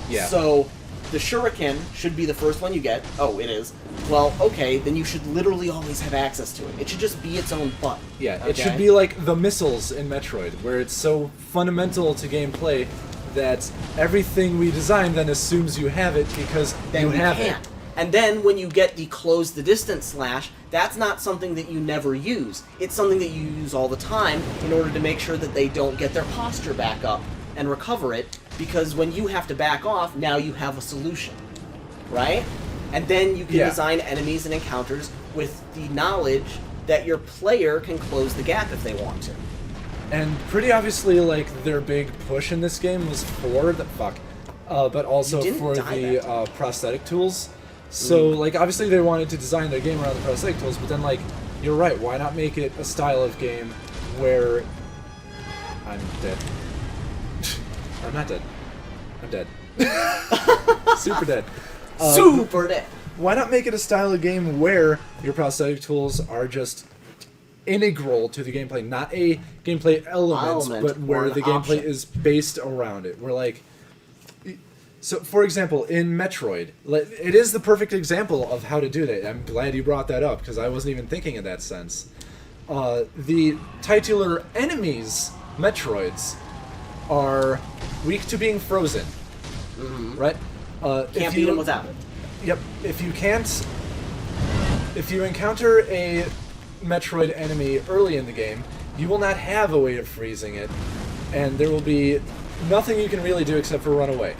Yeah. So, the shuriken should be the first one you get. Oh, it is. Well, okay, then you should literally always have access to it. It should just be its own button. Yeah, okay? It should be like the missiles in Metroid, where it's so fundamental to gameplay that everything we design then assumes you have it because then you have it. And then when you get the close the distance slash, that's not something that you never use. It's something that you use all the time in order to make sure that they don't get their posture back up and recover it, because when you have to back off, now you have a solution, right? And then you can design enemies and encounters with the knowledge that your player can close the gap if they want to. And pretty obviously, like, their big push in this game was for the but also for the prosthetic tools. So, like, obviously they wanted to design their game around the prosthetic tools, but then, like, you're right, why not make it a style of game where... I'm dead. I'm not dead. I'm dead. Super dead. Super dead. Why not make it a style of game where your prosthetic tools are just integral to the gameplay, not a gameplay element but where the gameplay is based around it. Where, like, So, for example, in Metroid, it is the perfect example of how to do that. I'm glad you brought that up, because I wasn't even thinking in that sense. The titular enemies, Metroids, are weak to being frozen. Mm-hmm. Right? Can't beat them without it. Yep. If you encounter a Metroid enemy early in the game, you will not have a way of freezing it, and there will be nothing you can really do except for run away.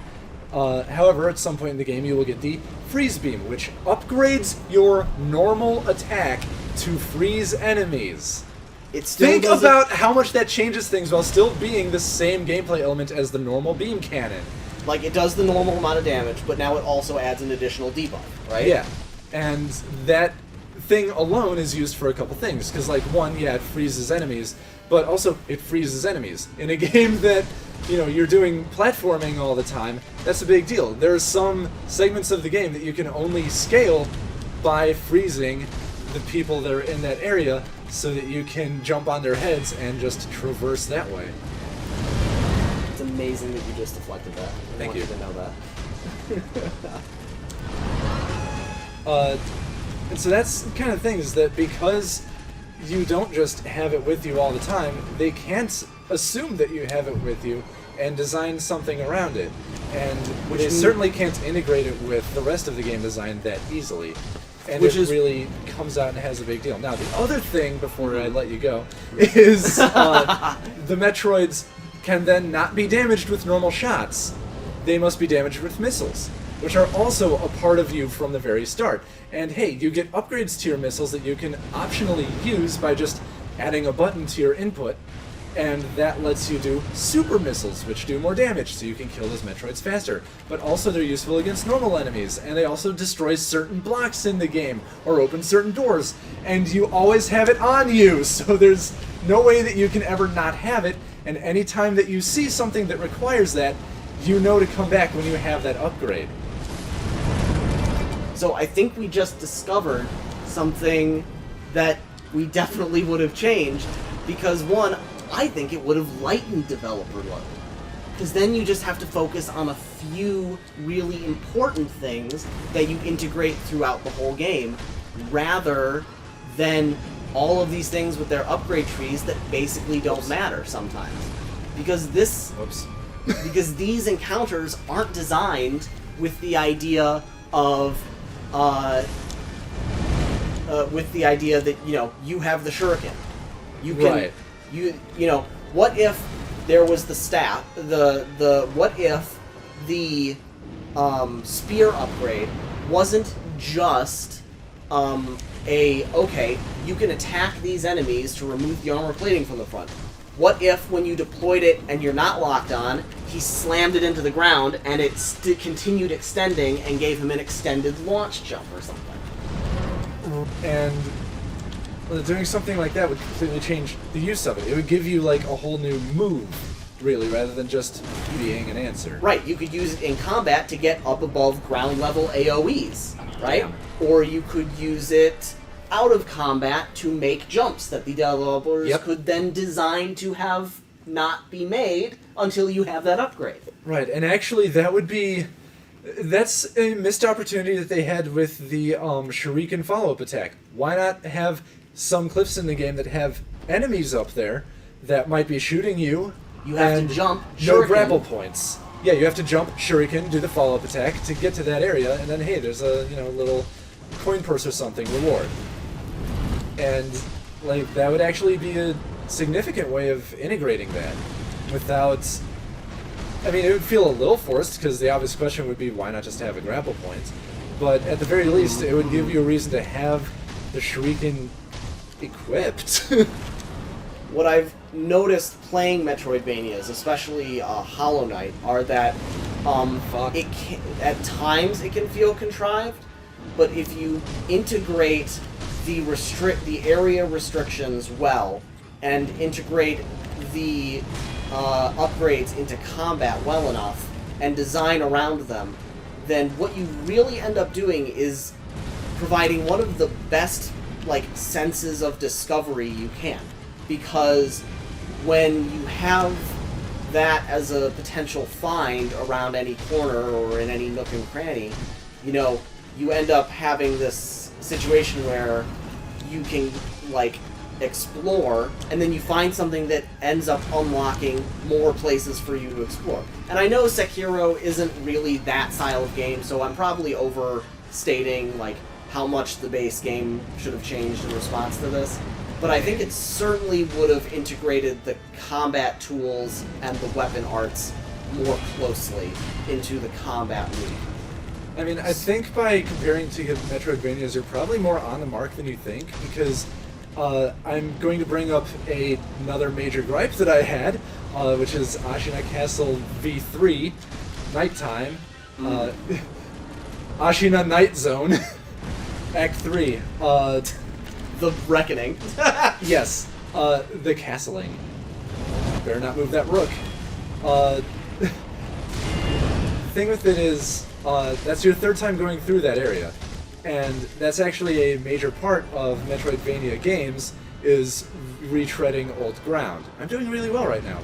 However, at some point in the game, you will get the Freeze Beam, which upgrades your normal attack to freeze enemies. Think about how much that changes things while still being the same gameplay element as the normal beam cannon. Like, it does the normal amount of damage, but now it also adds an additional debuff, right? Yeah. And that thing alone is used for a couple things. Because, like, one, yeah, it freezes enemies, but also it freezes enemies. In a game that, you know, you're doing platforming all the time, that's a big deal. There are some segments of the game that you can only scale by freezing the people that are in that area so that you can jump on their heads and just traverse that way. It's amazing that you just deflected that. Thank you. I want you to know that. And so that's the kind of thing, is that because you don't just have it with you all the time, they can't assume that you have it with you and design something around it. And they certainly can't integrate it with the rest of the game design that easily. And it really comes out and has a big deal. Now, the other thing, before I let you go, is the Metroids can then not be damaged with normal shots. They must be damaged with missiles, which are also a part of you from the very start. And hey, you get upgrades to your missiles that you can optionally use by just adding a button to your input, and that lets you do super missiles, which do more damage, so you can kill those Metroids faster. But also they're useful against normal enemies, and they also destroy certain blocks in the game, or open certain doors, and you always have it on you, so there's no way that you can ever not have it, and any time that you see something that requires that, you know to come back when you have that upgrade. So I think we just discovered something that we definitely would have changed, because one, I think it would have lightened developer load. Because then you just have to focus on a few really important things that you integrate throughout the whole game, rather than all of these things with their upgrade trees that basically don't matter sometimes. Because because these encounters aren't designed with the idea of that, you know, you have the shuriken. You can, right. You know, what if there was the staff, what if the spear upgrade wasn't just okay, you can attack these enemies to remove the armor plating from the front. What if, when you deployed it and you're not locked on, he slammed it into the ground and it continued extending and gave him an extended launch jump or something? And doing something like that would completely change the use of it. It would give you, like, a whole new move, really, rather than just being an answer. Right, you could use it in combat to get up above ground level AoEs, right? Yeah. Or you could use it out of combat to make jumps that the developers could then design to have not be made until you have that upgrade. Right, and actually that's a missed opportunity that they had with the Shuriken follow-up attack. Why not have some cliffs in the game that have enemies up there that might be shooting you? You have to jump, no Shuriken. grapple points. Yeah, you have to jump, Shuriken, do the follow-up attack to get to that area, and then hey, there's a little coin purse or something reward. And like that would actually be a significant way of integrating that without. I mean, it would feel a little forced because the obvious question would be, why not just have a grapple point? But at the very least, it would give you a reason to have the Shuriken equipped. What I've noticed playing Metroidvanias, especially Hollow Knight, are that at times it can feel contrived, but if you integrate the area restrictions well and integrate the upgrades into combat well enough and design around them, then what you really end up doing is providing one of the best senses of discovery you can. Because when you have that as a potential find around any corner or in any nook and cranny, you know, you end up having this situation where you can, like, explore, and then you find something that ends up unlocking more places for you to explore. And I know Sekiro isn't really that style of game, so I'm probably overstating, like, how much the base game should have changed in response to this. But I think it certainly would have integrated the combat tools and the weapon arts more closely into the combat loop. I mean, I think by comparing to Metroidvanias, you're probably more on the mark than you think, because I'm going to bring up another major gripe that I had, which is Ashina Castle V3, Nighttime, Ashina Night Zone, Act 3. The Reckoning. Yes, the castling. Better not move that rook. The thing with it is, that's your third time going through that area. And that's actually a major part of Metroidvania games, is retreading old ground. I'm doing really well right now.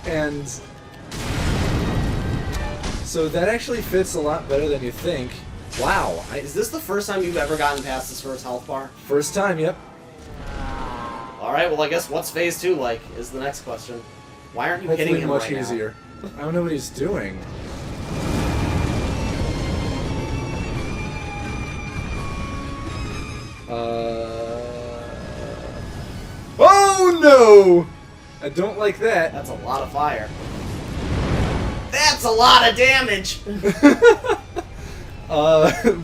And so that actually fits a lot better than you think. Wow. Is this the first time you've ever gotten past this first health bar? First time, yep. Alright, well I guess what's phase 2 like is the next question. Why aren't you hitting him much right easier. I don't know what he's doing. Oh no! I don't like that. That's a lot of fire. That's a lot of damage!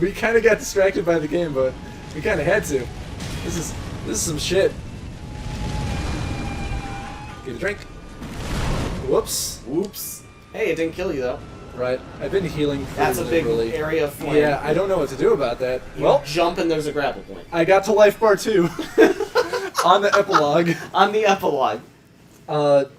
We kind of got distracted by the game, but we kind of had to. This is some shit. Get a drink. Whoops. Whoops. Hey, it didn't kill you though. Right. I've been healing pretty That's a big liberally. area of flame. Yeah, I don't know what to do about that. You Well, jump and there's a grapple point. I got to life bar 2 on the epilogue. On the epilogue. Where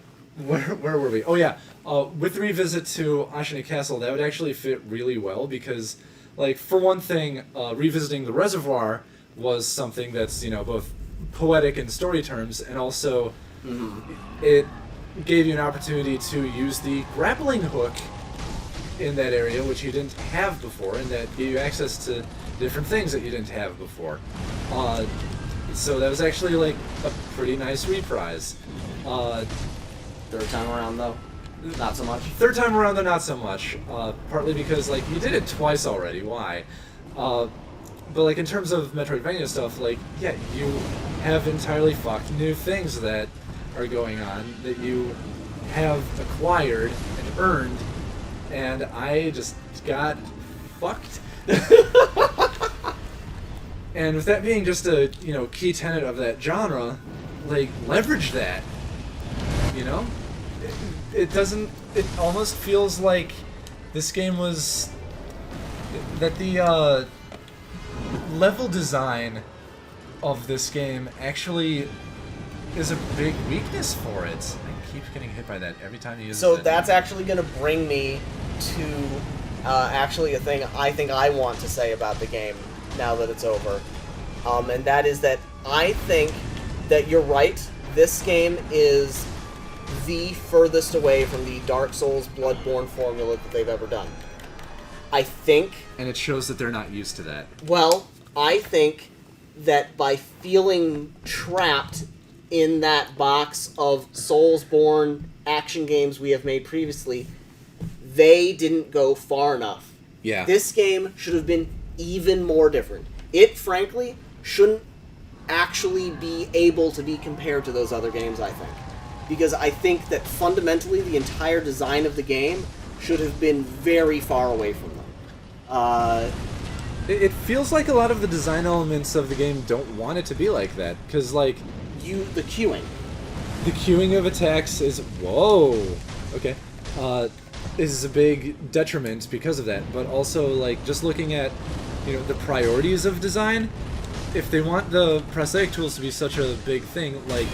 were we? Oh yeah. With the revisit to Ashina Castle, that would actually fit really well because, like, for one thing, revisiting the reservoir was something that's, you know, both poetic in story terms, and also it gave you an opportunity to use the grappling hook in that area, which you didn't have before, and that gave you access to different things that you didn't have before. So that was actually, like, a pretty nice reprise. Third time around though, not so much. Third time around, though, not so much. Partly because, like, you did it twice already. Why? But, like, in terms of Metroidvania stuff, like, yeah, you have entirely fucked new things that are going on that you have acquired and earned, and I just got fucked. And with that being just a, you know, key tenet of that genre, like, leverage that, you know? It doesn't, it almost feels like this game was, that the level design of this game actually is a big weakness for it. I keep getting hit by that every time you use it. So that's actually going to bring me to actually a thing I think I want to say about the game now that it's over. And that is that I think that you're right. This game is the furthest away from the Dark Souls Bloodborne formula that they've ever done. I think... And it shows that they're not used to that. Well, I think that by feeling trapped in that box of Soulsborne action games we have made previously, they didn't go far enough. Yeah. This game should have been even more different. It, frankly, shouldn't actually be able to be compared to those other games, I think. Because I think that fundamentally the entire design of the game should have been very far away from them. It feels like a lot of the design elements of the game don't want it to be like that, because, like... The queuing. The queuing of attacks is... Whoa! Okay. Is a big detriment because of that, but also, like, just looking at, you know, the priorities of design, if they want the prosthetic tools to be such a big thing, like,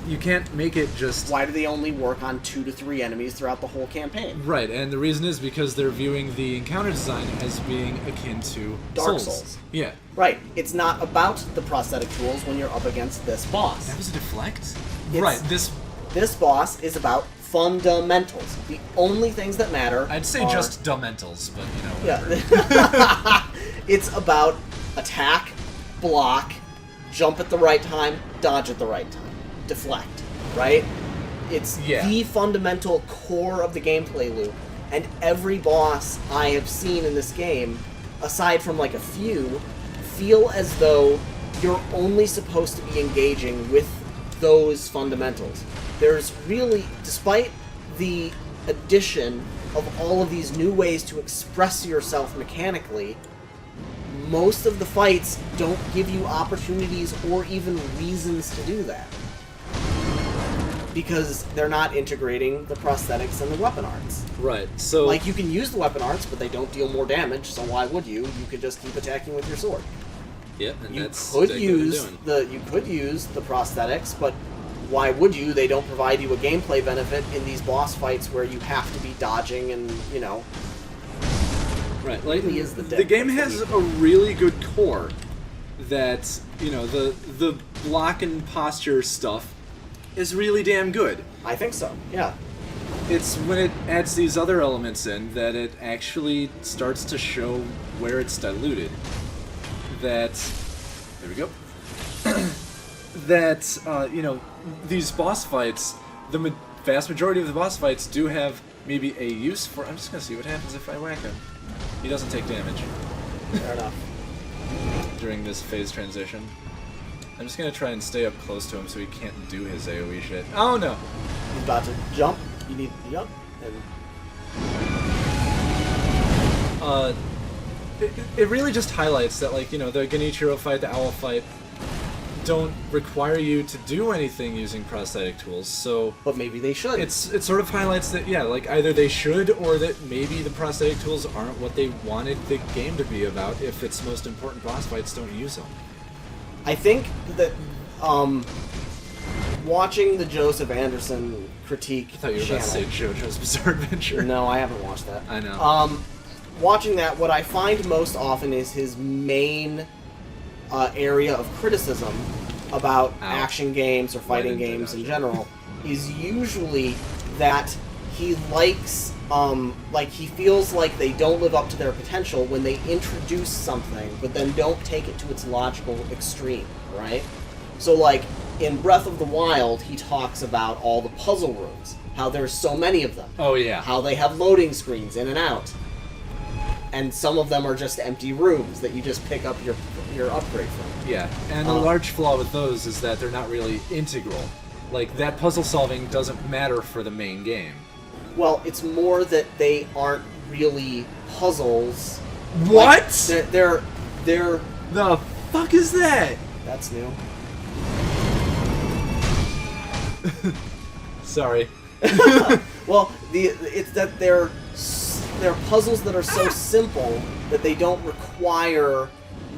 you can't make it just... Why do they only work on 2 to 3 enemies throughout the whole campaign? Right, and the reason is because they're viewing the encounter design as being akin to Dark Souls. Yeah. Right. It's not about the prosthetic tools when you're up against this boss. That was a deflect? Right. This boss is about fundamentals. The only things that matter. I'd say are, just dummentals, but whatever. Yeah. It's about attack, block, jump at the right time, dodge at the right time, deflect, right? It's the fundamental core of the gameplay loop, and every boss I have seen in this game, aside from like a few, feel as though you're only supposed to be engaging with those fundamentals. There's really, despite the addition of all of these new ways to express yourself mechanically, most of the fights don't give you opportunities or even reasons to do that. Because they're not integrating the prosthetics and the weapon arts. Right, so... Like, you can use the weapon arts, but they don't deal more damage, so why would you? You could just keep attacking with your sword. Yep, and You that's could exactly what use they're doing. you could use the prosthetics, but why would you? They don't provide you a gameplay benefit in these boss fights where you have to be dodging and, you know... Right, like really is the the game has a really good core that, you know, the block and posture stuff is really damn good. I think so, yeah. It's when it adds these other elements in that it actually starts to show where it's diluted. That... There we go. That, you know, these boss fights, the vast majority of the boss fights do have maybe a use for... I'm just gonna see what happens if I whack him. He doesn't take damage Fair enough. during this phase transition. I'm just gonna try and stay up close to him so he can't do his AoE shit. Oh no! He's about to jump. You need to jump. And It really just highlights that, like, you know, the Genichiro fight, the Owl fight, don't require you to do anything using prosthetic tools, so... But maybe they should. It sort of highlights that, yeah, like, either they should, or that maybe the prosthetic tools aren't what they wanted the game to be about if its most important boss fights don't use them. I think that, watching the Joseph Anderson critique I thought you were about to say JoJo's Bizarre Adventure. No, I haven't watched that. I know. Watching that, what I find most often is his main area of criticism about action games or fighting games in general is usually that he likes, like, he feels like they don't live up to their potential when they introduce something, but then don't take it to its logical extreme, right? So, like, in Breath of the Wild, he talks about all the puzzle rooms, how there's so many of them. Oh, yeah. How they have loading screens in and out. And some of them are just empty rooms that you just pick up your upgrade from. Yeah, and a large flaw with those is that they're not really integral. Like, that puzzle solving doesn't matter for the main game. Well, it's more that they aren't really puzzles. What? Like, they're The fuck is that? That's new. Sorry. Well, it's that they're puzzles that are so simple that they don't require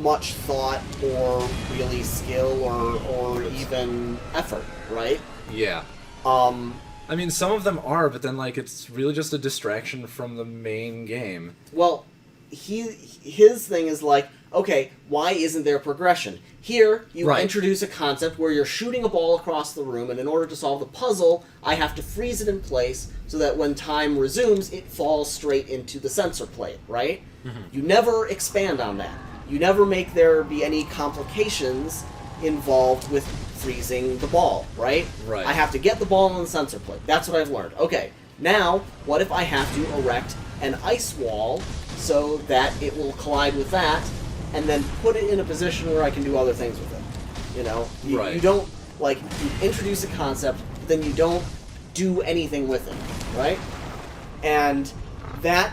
much thought or really skill or even effort, right? Yeah. I mean, some of them are, but then, like, it's really just a distraction from the main game. Well, his thing is like, okay, why isn't there progression? Here, you introduce a concept where you're shooting a ball across the room, and in order to solve the puzzle, I have to freeze it in place so that when time resumes, it falls straight into the sensor plate, right? Mm-hmm. You never expand on that. You never make there be any complications involved with freezing the ball, right? Right. I have to get the ball on the sensor plate. That's what I've learned. Okay, now, what if I have to erect an ice wall so that it will collide with that, and then put it in a position where I can do other things with it? You know? You don't, like, you introduce a concept, then you don't do anything with it, right? And that,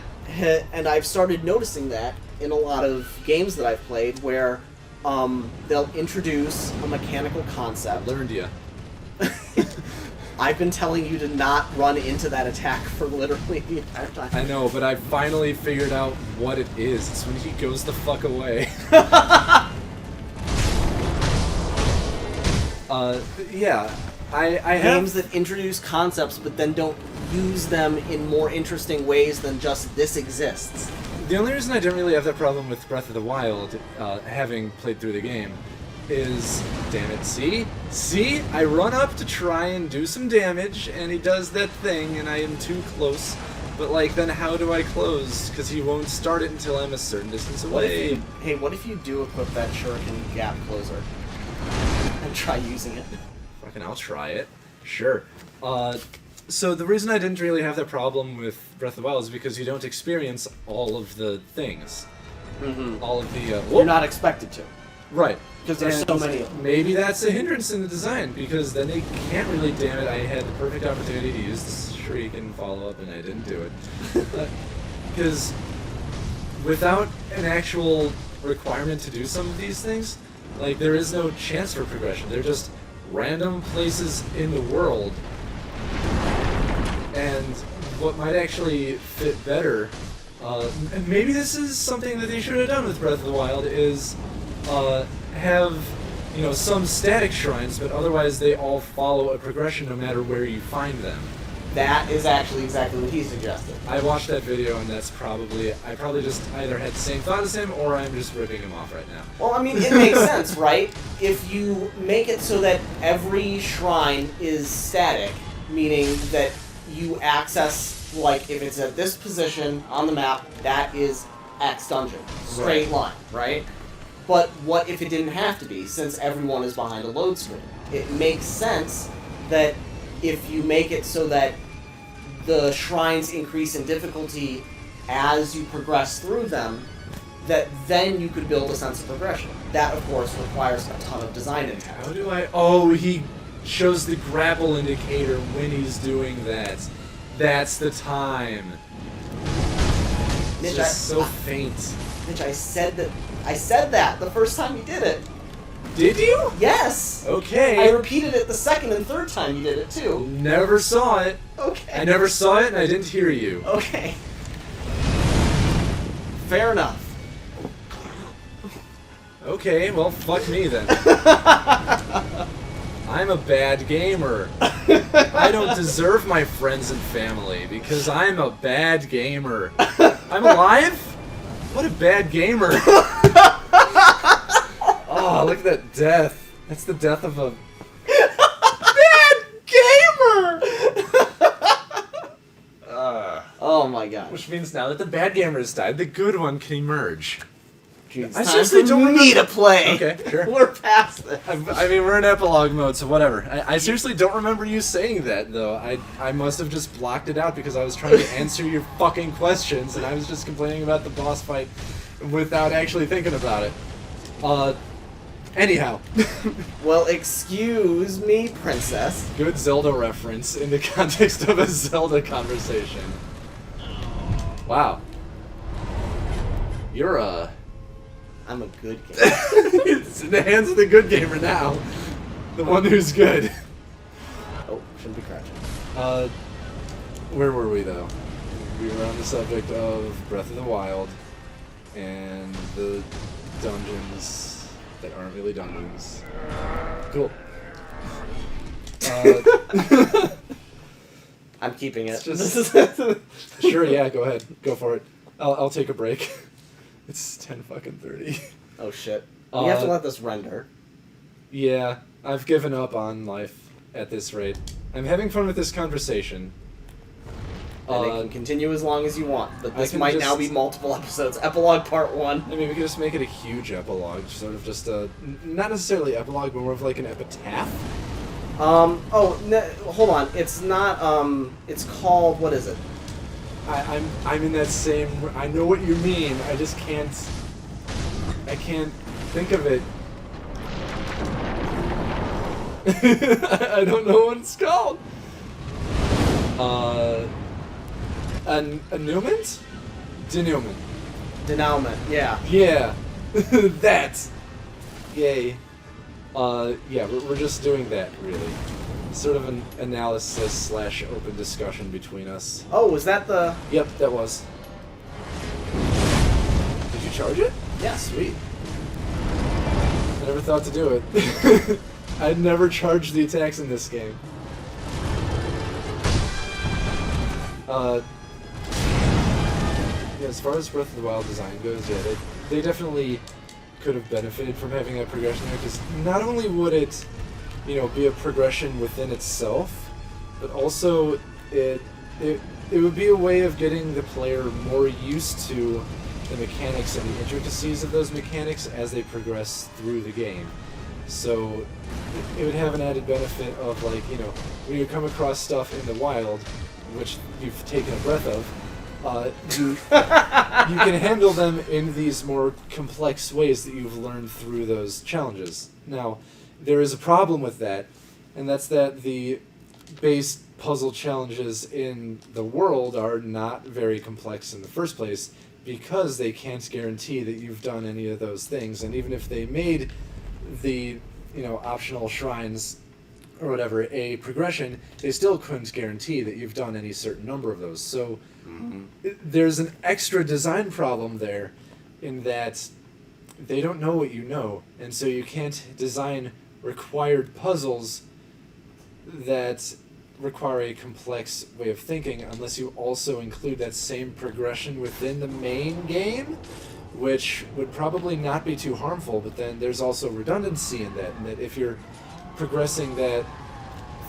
and I've started noticing that in a lot of games that I've played where they'll introduce a mechanical concept. Learned ya. I've been telling you to not run into that attack for literally the entire time. I know, but I finally figured out what it is. It's when he goes the fuck away. Yeah. I have... Games that introduce concepts but then don't use them in more interesting ways than just this exists. The only reason I didn't really have that problem with Breath of the Wild, having played through the game, is, damn it, see, I run up to try and do some damage, and he does that thing, and I am too close. But like, then how do I close? Because he won't start it until I'm a certain distance away. What if you do equip that shuriken gap closer and try using it? Fucking, I'll try it. Sure. So the reason I didn't really have that problem with Breath of the Wild is because you don't experience all of the things. Mm-hmm. All of the... You're not expected to. Right. Because there's so many of them. Maybe that's a hindrance in the design, because then they can't really, damn it, I had the perfect opportunity to use the shriek and follow up, and I didn't do it. Because without an actual requirement to do some of these things, like, there is no chance for progression. They're just random places in the world. And what might actually fit better, and maybe this is something that they should have done with Breath of the Wild, is have, you know, some static shrines, but otherwise they all follow a progression no matter where you find them. That is actually exactly what he suggested. I watched that video, and that's probably, I probably just either had the same thought as him, or I'm just ripping him off right now. Well, I mean, it makes sense, right? If you make it so that every shrine is static, meaning that you access, like, if it's at this position on the map, that is X dungeon. Straight line, right? But what if it didn't have to be, since everyone is behind a load screen? It makes sense that if you make it so that the shrines increase in difficulty as you progress through them, that then you could build a sense of progression. That, of course, requires a ton of design intent. How do I... Oh, he shows the grapple indicator when he's doing that. That's the time. Mitch, It's just so faint. Mitch, I said that the first time you did it. Did you? Yes! Okay. I repeated it the second and third time you did it, too. Never saw it. Okay. I never saw it, and I didn't hear you. Okay. Fair enough. Okay, well, fuck me then. I'm a bad gamer. I don't deserve my friends and family because I'm a bad gamer. I'm alive? What a bad gamer. Oh, look at that death. That's the death of a Bad gamer! Oh my god. Which means now that the bad gamer has died, the good one can emerge. Jeez, I time seriously for don't me to play. Okay, sure. We're past this. I mean, we're in epilogue mode, so whatever. I seriously don't remember you saying that, though. I must have just blocked it out because I was trying to answer your fucking questions, and I was just complaining about the boss fight without actually thinking about it. Anyhow. Well, excuse me, princess. Good Zelda reference in the context of a Zelda conversation. Wow. You're I'm a good gamer. It's in the hands of the good gamer now. The one who's good. Oh, shouldn't be crouching. Where were we though? We were on the subject of Breath of the Wild and the dungeons that aren't really dungeons. Cool. I'm keeping it. Sure, yeah, go ahead. Go for it. I'll take a break. It's 10:30. Oh shit. We have to let this render. Yeah, I've given up on life at this rate. I'm having fun with this conversation. And it can continue as long as you want, but this can might just- now be multiple episodes. Epilogue Part 1. I mean, we could just make it a huge epilogue, sort of just a... Not necessarily epilogue, but more of like an epitaph. Hold on. It's not, it's called, what is it? I'm in that same... I know what you mean, I just can't... I can't think of it. I don't know what it's called. Denouement? Denouement. Denouement, yeah. Yeah. That. Yay. Yeah, we're just doing that, really. Sort of an analysis / open discussion between us. Oh, was that the... Yep, that was. Did you charge it? Yeah. Sweet. I never thought to do it. I'd never charged the attacks in this game. Yeah, as far as Breath of the Wild design goes, yeah, they definitely could have benefited from having that progression there, because not only would it, be a progression within itself, but also it would be a way of getting the player more used to the mechanics and the intricacies of those mechanics as they progress through the game. So it would have an added benefit of, like, when you come across stuff in the wild, which you've taken a breath of, you can handle them in these more complex ways that you've learned through those challenges. Now, there is a problem with that, and that's that the base puzzle challenges in the world are not very complex in the first place, because they can't guarantee that you've done any of those things. And even if they made the optional shrines or whatever a progression, they still couldn't guarantee that you've done any certain number of those. So there's an extra design problem there, in that they don't know what you know, and so you can't design required puzzles that require a complex way of thinking unless you also include that same progression within the main game, which would probably not be too harmful. But then there's also redundancy in that if you're progressing that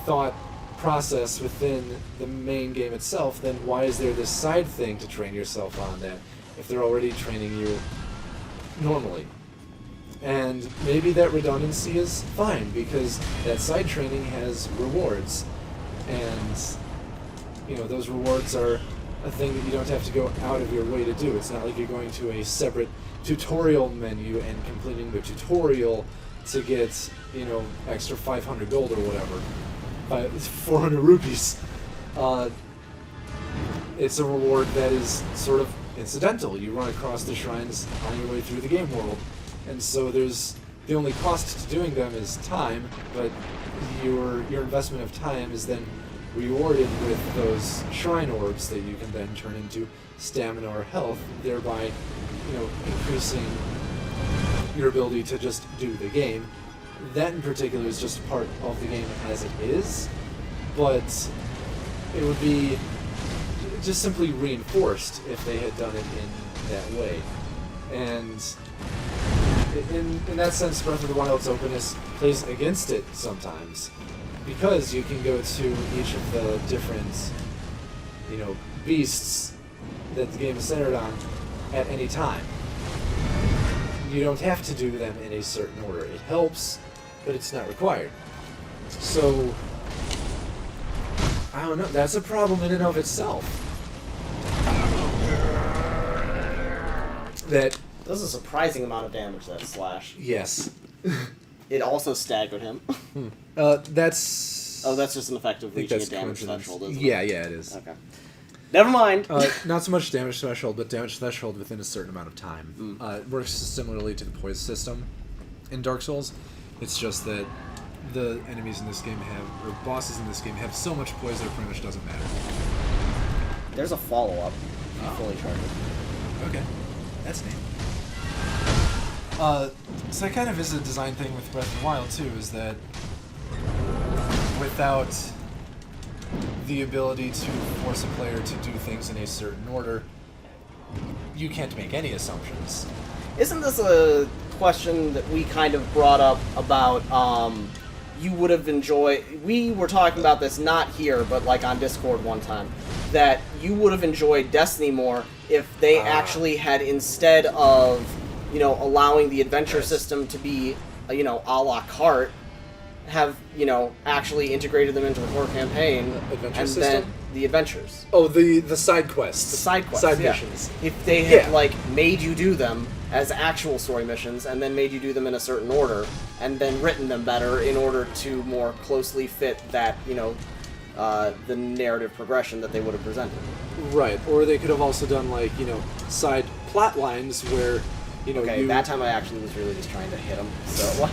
thought process within the main game itself, then why is there this side thing to train yourself on that if they're already training you normally? And maybe that redundancy is fine, because that side training has rewards, and those rewards are a thing that you don't have to go out of your way to do. It's not like you're going to a separate tutorial menu and completing the tutorial to get extra 500 gold or whatever, 400 rupees. It's a reward that is sort of incidental. You run across the shrines on your way through the game world, and so the only cost to doing them is time, but your investment of time is then rewarded with those shrine orbs that you can then turn into stamina or health, thereby increasing your ability to just do the game. That in particular is just part of the game as it is, but it would be just simply reinforced if they had done it in that way. And in that sense, Breath of the Wild's openness plays against it sometimes, because you can go to each of the different, beasts that the game is centered on at any time. You don't have to do them in a certain order. It helps, but it's not required. So, I don't know, that's a problem in and of itself. That does a surprising amount of damage, that slash. Yes. It also staggered him. That's... Oh, that's just an effect of reaching a damage threshold, isn't it? Yeah, it is. Okay. Never mind. Not so much damage threshold, but damage threshold within a certain amount of time. It works similarly to the poise system in Dark Souls. It's just that the enemies in this game or bosses in this game have so much poise that it pretty much doesn't matter. There's a follow-up. Fully charged. Okay. That's neat. So that kind of is a design thing with Breath of the Wild, too, is that without the ability to force a player to do things in a certain order, you can't make any assumptions. Isn't this a question that we kind of brought up about, you would have enjoyed... We were talking about this not here, but like on Discord one time, that you would have enjoyed Destiny more if they actually had, instead of, allowing the adventure system to be, a la carte, have, actually integrated them into the core campaign, Adventure and system? then the adventures. Oh, the side quests. The side quests, Side yeah. missions. If they had, made you do them as actual story missions, and then made you do them in a certain order, and then written them better in order to more closely fit that, the narrative progression that they would have presented. Right, or they could have also done, side plot lines where, Okay, that time I actually was really just trying to hit him, so,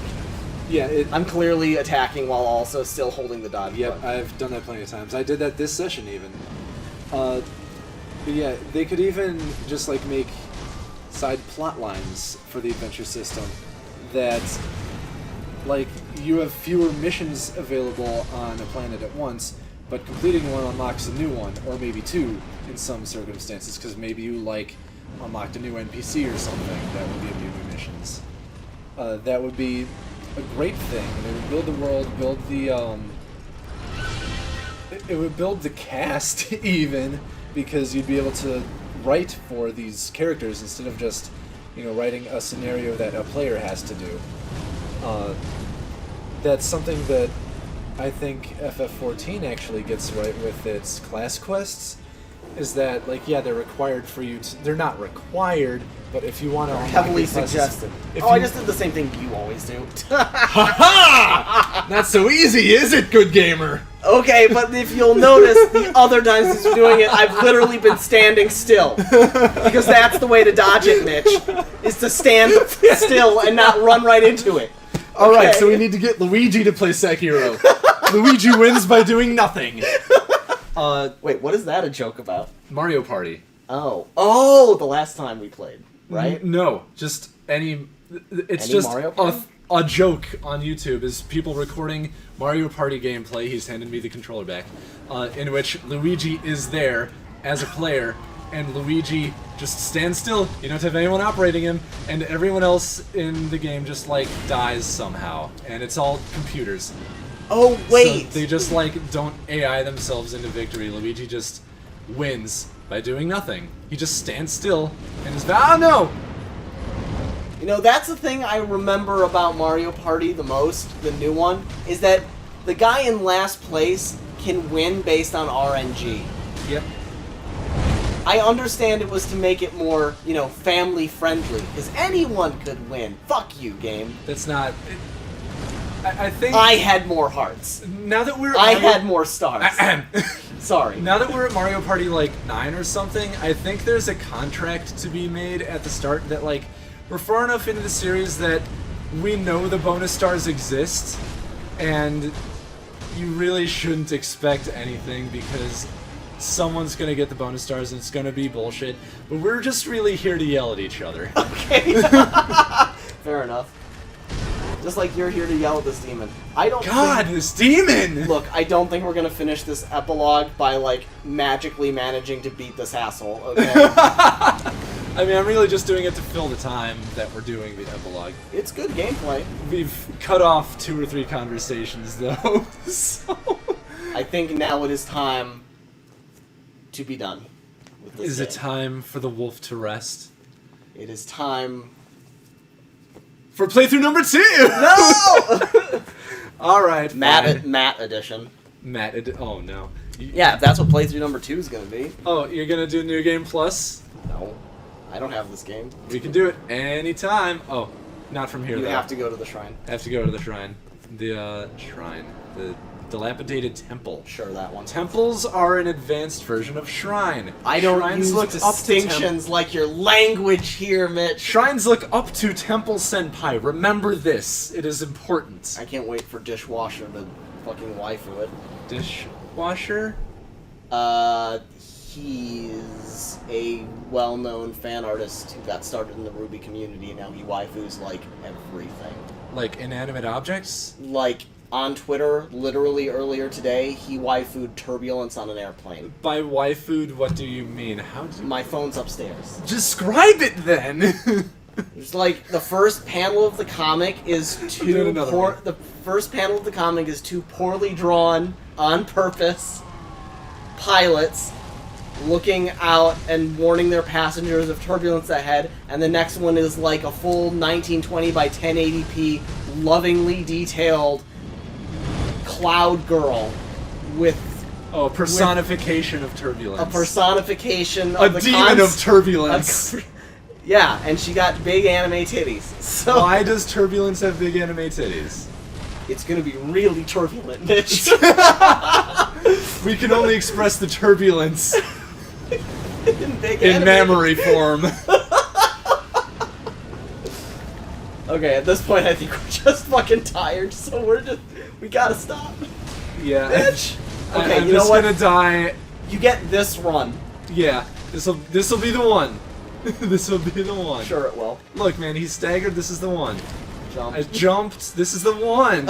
Yeah, I'm clearly attacking while also still holding the dodge Yep, button. I've done that plenty of times. I did that this session, even. But yeah, they could even just, make side plot lines for the adventure system that, you have fewer missions available on a planet at once, but completing one unlocks a new one, or maybe two in some circumstances, because maybe you, unlocked a new NPC or something that would give you new missions. that would be a great thing. And it would build the world, build the it would build the cast even, because you'd be able to write for these characters instead of just, writing a scenario that a player has to do. That's something that I think FF14 actually gets right with its class quests, is that, they're required for you to... They're not required, but if you want to... Heavily suggested. I just did the same thing you always do. Ha! Not so easy, is it, good gamer? Okay, but if you'll notice, the other times he's doing it, I've literally been standing still. Because that's the way to dodge it, Mitch, is to stand still and not run right into it. Alright, so we need to get Luigi to play Sekiro. Luigi wins by doing nothing. Wait, what is that a joke about? Mario Party. Oh, the last time we played, right? No, just any... It's Any just Mario Party? a joke on YouTube is people recording Mario Party gameplay. He's handed me the controller back, in which Luigi is there as a player, and Luigi just stands still. You don't have anyone operating him, and everyone else in the game just dies somehow, and it's all computers. Oh, wait! So they just don't AI themselves into victory. Luigi just wins by doing nothing. He just stands still and is no! That's the thing I remember about Mario Party the most, the new one, is that the guy in last place can win based on RNG. Yep. I understand it was to make it more, family friendly, because anyone could win. Fuck you, game. That's not... I think... I had more hearts. Now that we're... I had more stars. Sorry. Now that we're at Mario Party 9 or something, I think there's a contract to be made at the start that we're far enough into the series that we know the bonus stars exist, and you really shouldn't expect anything because someone's gonna get the bonus stars and it's gonna be bullshit. But we're just really here to yell at each other. Okay. Fair enough. Just like you're here to yell at this demon. This demon! Look, I don't think we're gonna finish this epilogue by, magically managing to beat this asshole, okay? I mean, I'm really just doing it to fill the time that we're doing the epilogue. It's good gameplay. We've cut off 2 or 3 conversations, though, so... I think now it is time to be done with this Is it game. time for the wolf to rest? It is time... For playthrough number 2! No! Alright, Matt edition. Oh, no. Yeah, if that's what playthrough number 2 is gonna be. Oh, you're gonna do New Game Plus? No. I don't have this game. We can do it anytime. Oh, not from here, You though. have to go to the shrine. I have to go to the shrine. The, shrine. The dilapidated temple. Sure, that one. Temples are an advanced version of shrine. I don't Shrines use look distinctions like your language here, Mitch. Shrines look up to Temple Senpai. Remember this. It is important. I can't wait for Dishwasher to fucking waifu it. Dishwasher? He's a well-known fan artist who got started in the Ruby community, and now he waifus, everything. Like inanimate objects? On Twitter, literally earlier today, he waifu'd turbulence on an airplane. By waifu'd, what do you mean? How do you... My phone's upstairs. Describe it, then! It's the first panel of the comic is the first panel of the comic is 2 poorly drawn, on purpose, pilots looking out and warning their passengers of turbulence ahead, and the next one is a full 1920 by 1080p, lovingly detailed cloud girl with a personification of turbulence. a personification of a demon of turbulence. Yeah, and she got big anime titties. So why does turbulence have big anime titties? It's gonna be really turbulent, Mitch. We can only express the turbulence in memory form. Okay, at this point I think we're just fucking tired, so we gotta stop. Yeah. Bitch! Okay, I'm you know just what? gonna die. You get this run. Yeah, this'll be the one. This'll be the one. Sure it will. Look, man, he's staggered. This is the one. Jump. I jumped. This is the one.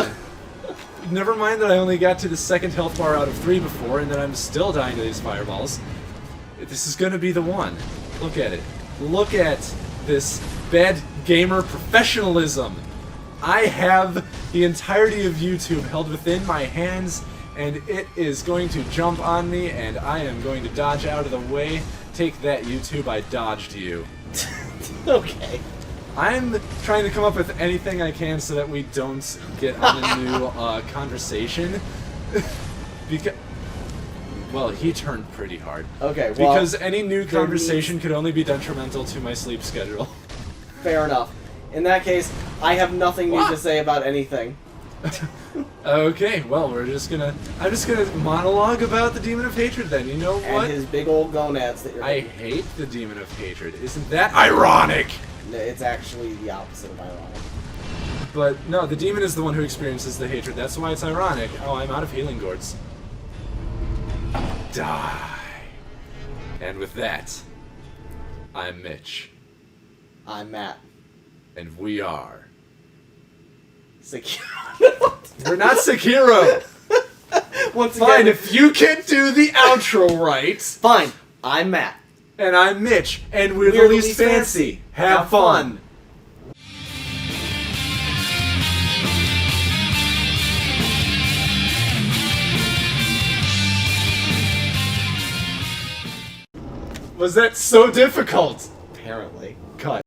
Never mind that I only got to the 2nd health bar out of 3 before, and that I'm still dying to these fireballs. This is gonna be the one. Look at it. Look at this bad gamer professionalism. I have the entirety of YouTube held within my hands, and it is going to jump on me, and I am going to dodge out of the way. Take that, YouTube, I dodged you. Okay. I'm trying to come up with anything I can so that we don't get on a new conversation. Because, well, he turned pretty hard. Okay, well... Because any new conversation could only be detrimental to my sleep schedule. Fair enough. In that case, I have nothing new to say about anything. Okay, well, I'm just gonna monologue about the Demon of Hatred then, you know what? And his big old gonads that you're... I hate the Demon of Hatred. Isn't that ironic? It's actually the opposite of ironic. But no, the demon is the one who experiences the hatred. That's why it's ironic. Oh, I'm out of healing gourds. Die. And with that, I'm Mitch. I'm Matt. And we are... Sekiro. We're not Sekiro! Once Fine, again... if you can do the outro right... Fine. I'm Matt. And I'm Mitch, and we're the least fancy. Have fun. Was that so difficult? Apparently.